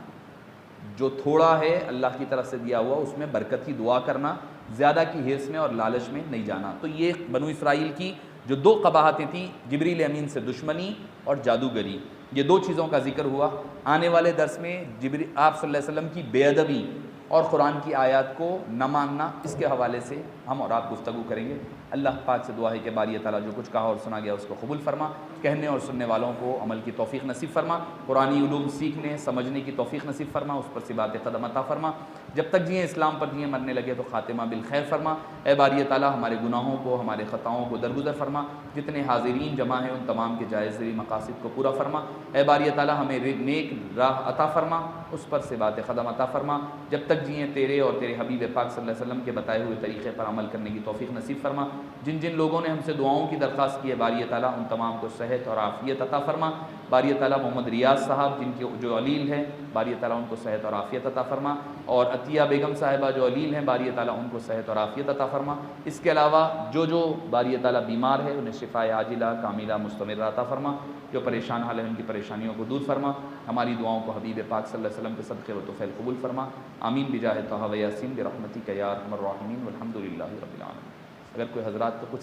جو تھوڑا ہے اللہ کی طرف سے دیا ہوا, اس میں برکت کی دعا کرنا, زیادہ کی حرص میں اور لالچ میں نہیں جانا. تو یہ بنو اسرائیل کی جو 2 قباحتیں تھیں, جبریل امین سے دشمنی اور جادوگری, یہ 2 چیزوں کا ذکر ہوا. آنے والے درس میں آپ صلی اللہ علیہ وسلم کی بے ادبی اور قرآن کی آیات کو نہ ماننا, اس کے حوالے سے ہم اور آپ گفتگو کریں گے. اللہ پاک سے دعا ہے کہ باری تعالیٰ جو کچھ کہا اور سنا گیا اس کو قبول فرما, کہنے اور سننے والوں کو عمل کی توفیق نصیب فرما, قرآنی علوم سیکھنے سمجھنے کی توفیق نصیب فرما, اس پر ثبات قدم عطا فرما. جب تک جیئیں اسلام پر جیئیں, مرنے لگے تو خاتمہ بالخیر فرما. اے باری تعالیٰ ہمارے گناہوں کو, ہمارے خطاؤں کو درگزر فرما. جتنے حاضرین جمع ہیں ان تمام کے جائز مقاصد کو پورا فرما. اے باری تعالیٰ ہمیں نیک راہ عطا فرما, اس پر ثبات قدم عطا فرما. جب تک جیئیں تیرے اور تیرے حبیب پاک صلی اللہ علیہ وسلم کے بتائے ہوئے طریقے پر عمل کرنے کی توفیق نصیب فرما. جن جن لوگوں نے ہم سے دعاؤں کی درخواست کی ہے باری تعالیٰ ان تمام کو صحت اور عافیت عطا فرما. باری تعالیٰ محمد ریاض صاحب جن کے جو علیل ہیں, باری تعالیٰ ان کو صحت اور عافیت عطا فرما, اور عطیہ بیگم صاحبہ جو علیل ہیں, باری تعالیٰ ان کو صحت اور عافیت عطا فرما. اس کے علاوہ جو باری تعالیٰ بیمار ہے انہیں شفاء عاجلہ کاملہ مستمرہ عطا فرما. جو پریشان حال ہیں ان کی پریشانیوں کو دور فرما. ہماری دعاؤں کو حبیب پاک صلی اللہ علیہ وسلم کے صدقے و طفیل قبول فرما. آمین بجاہ طہ و یاسین برحمتک یا ارحم الراحمین والحمد للہ رب العالمین. اگر کوئی حضرات کو کچھ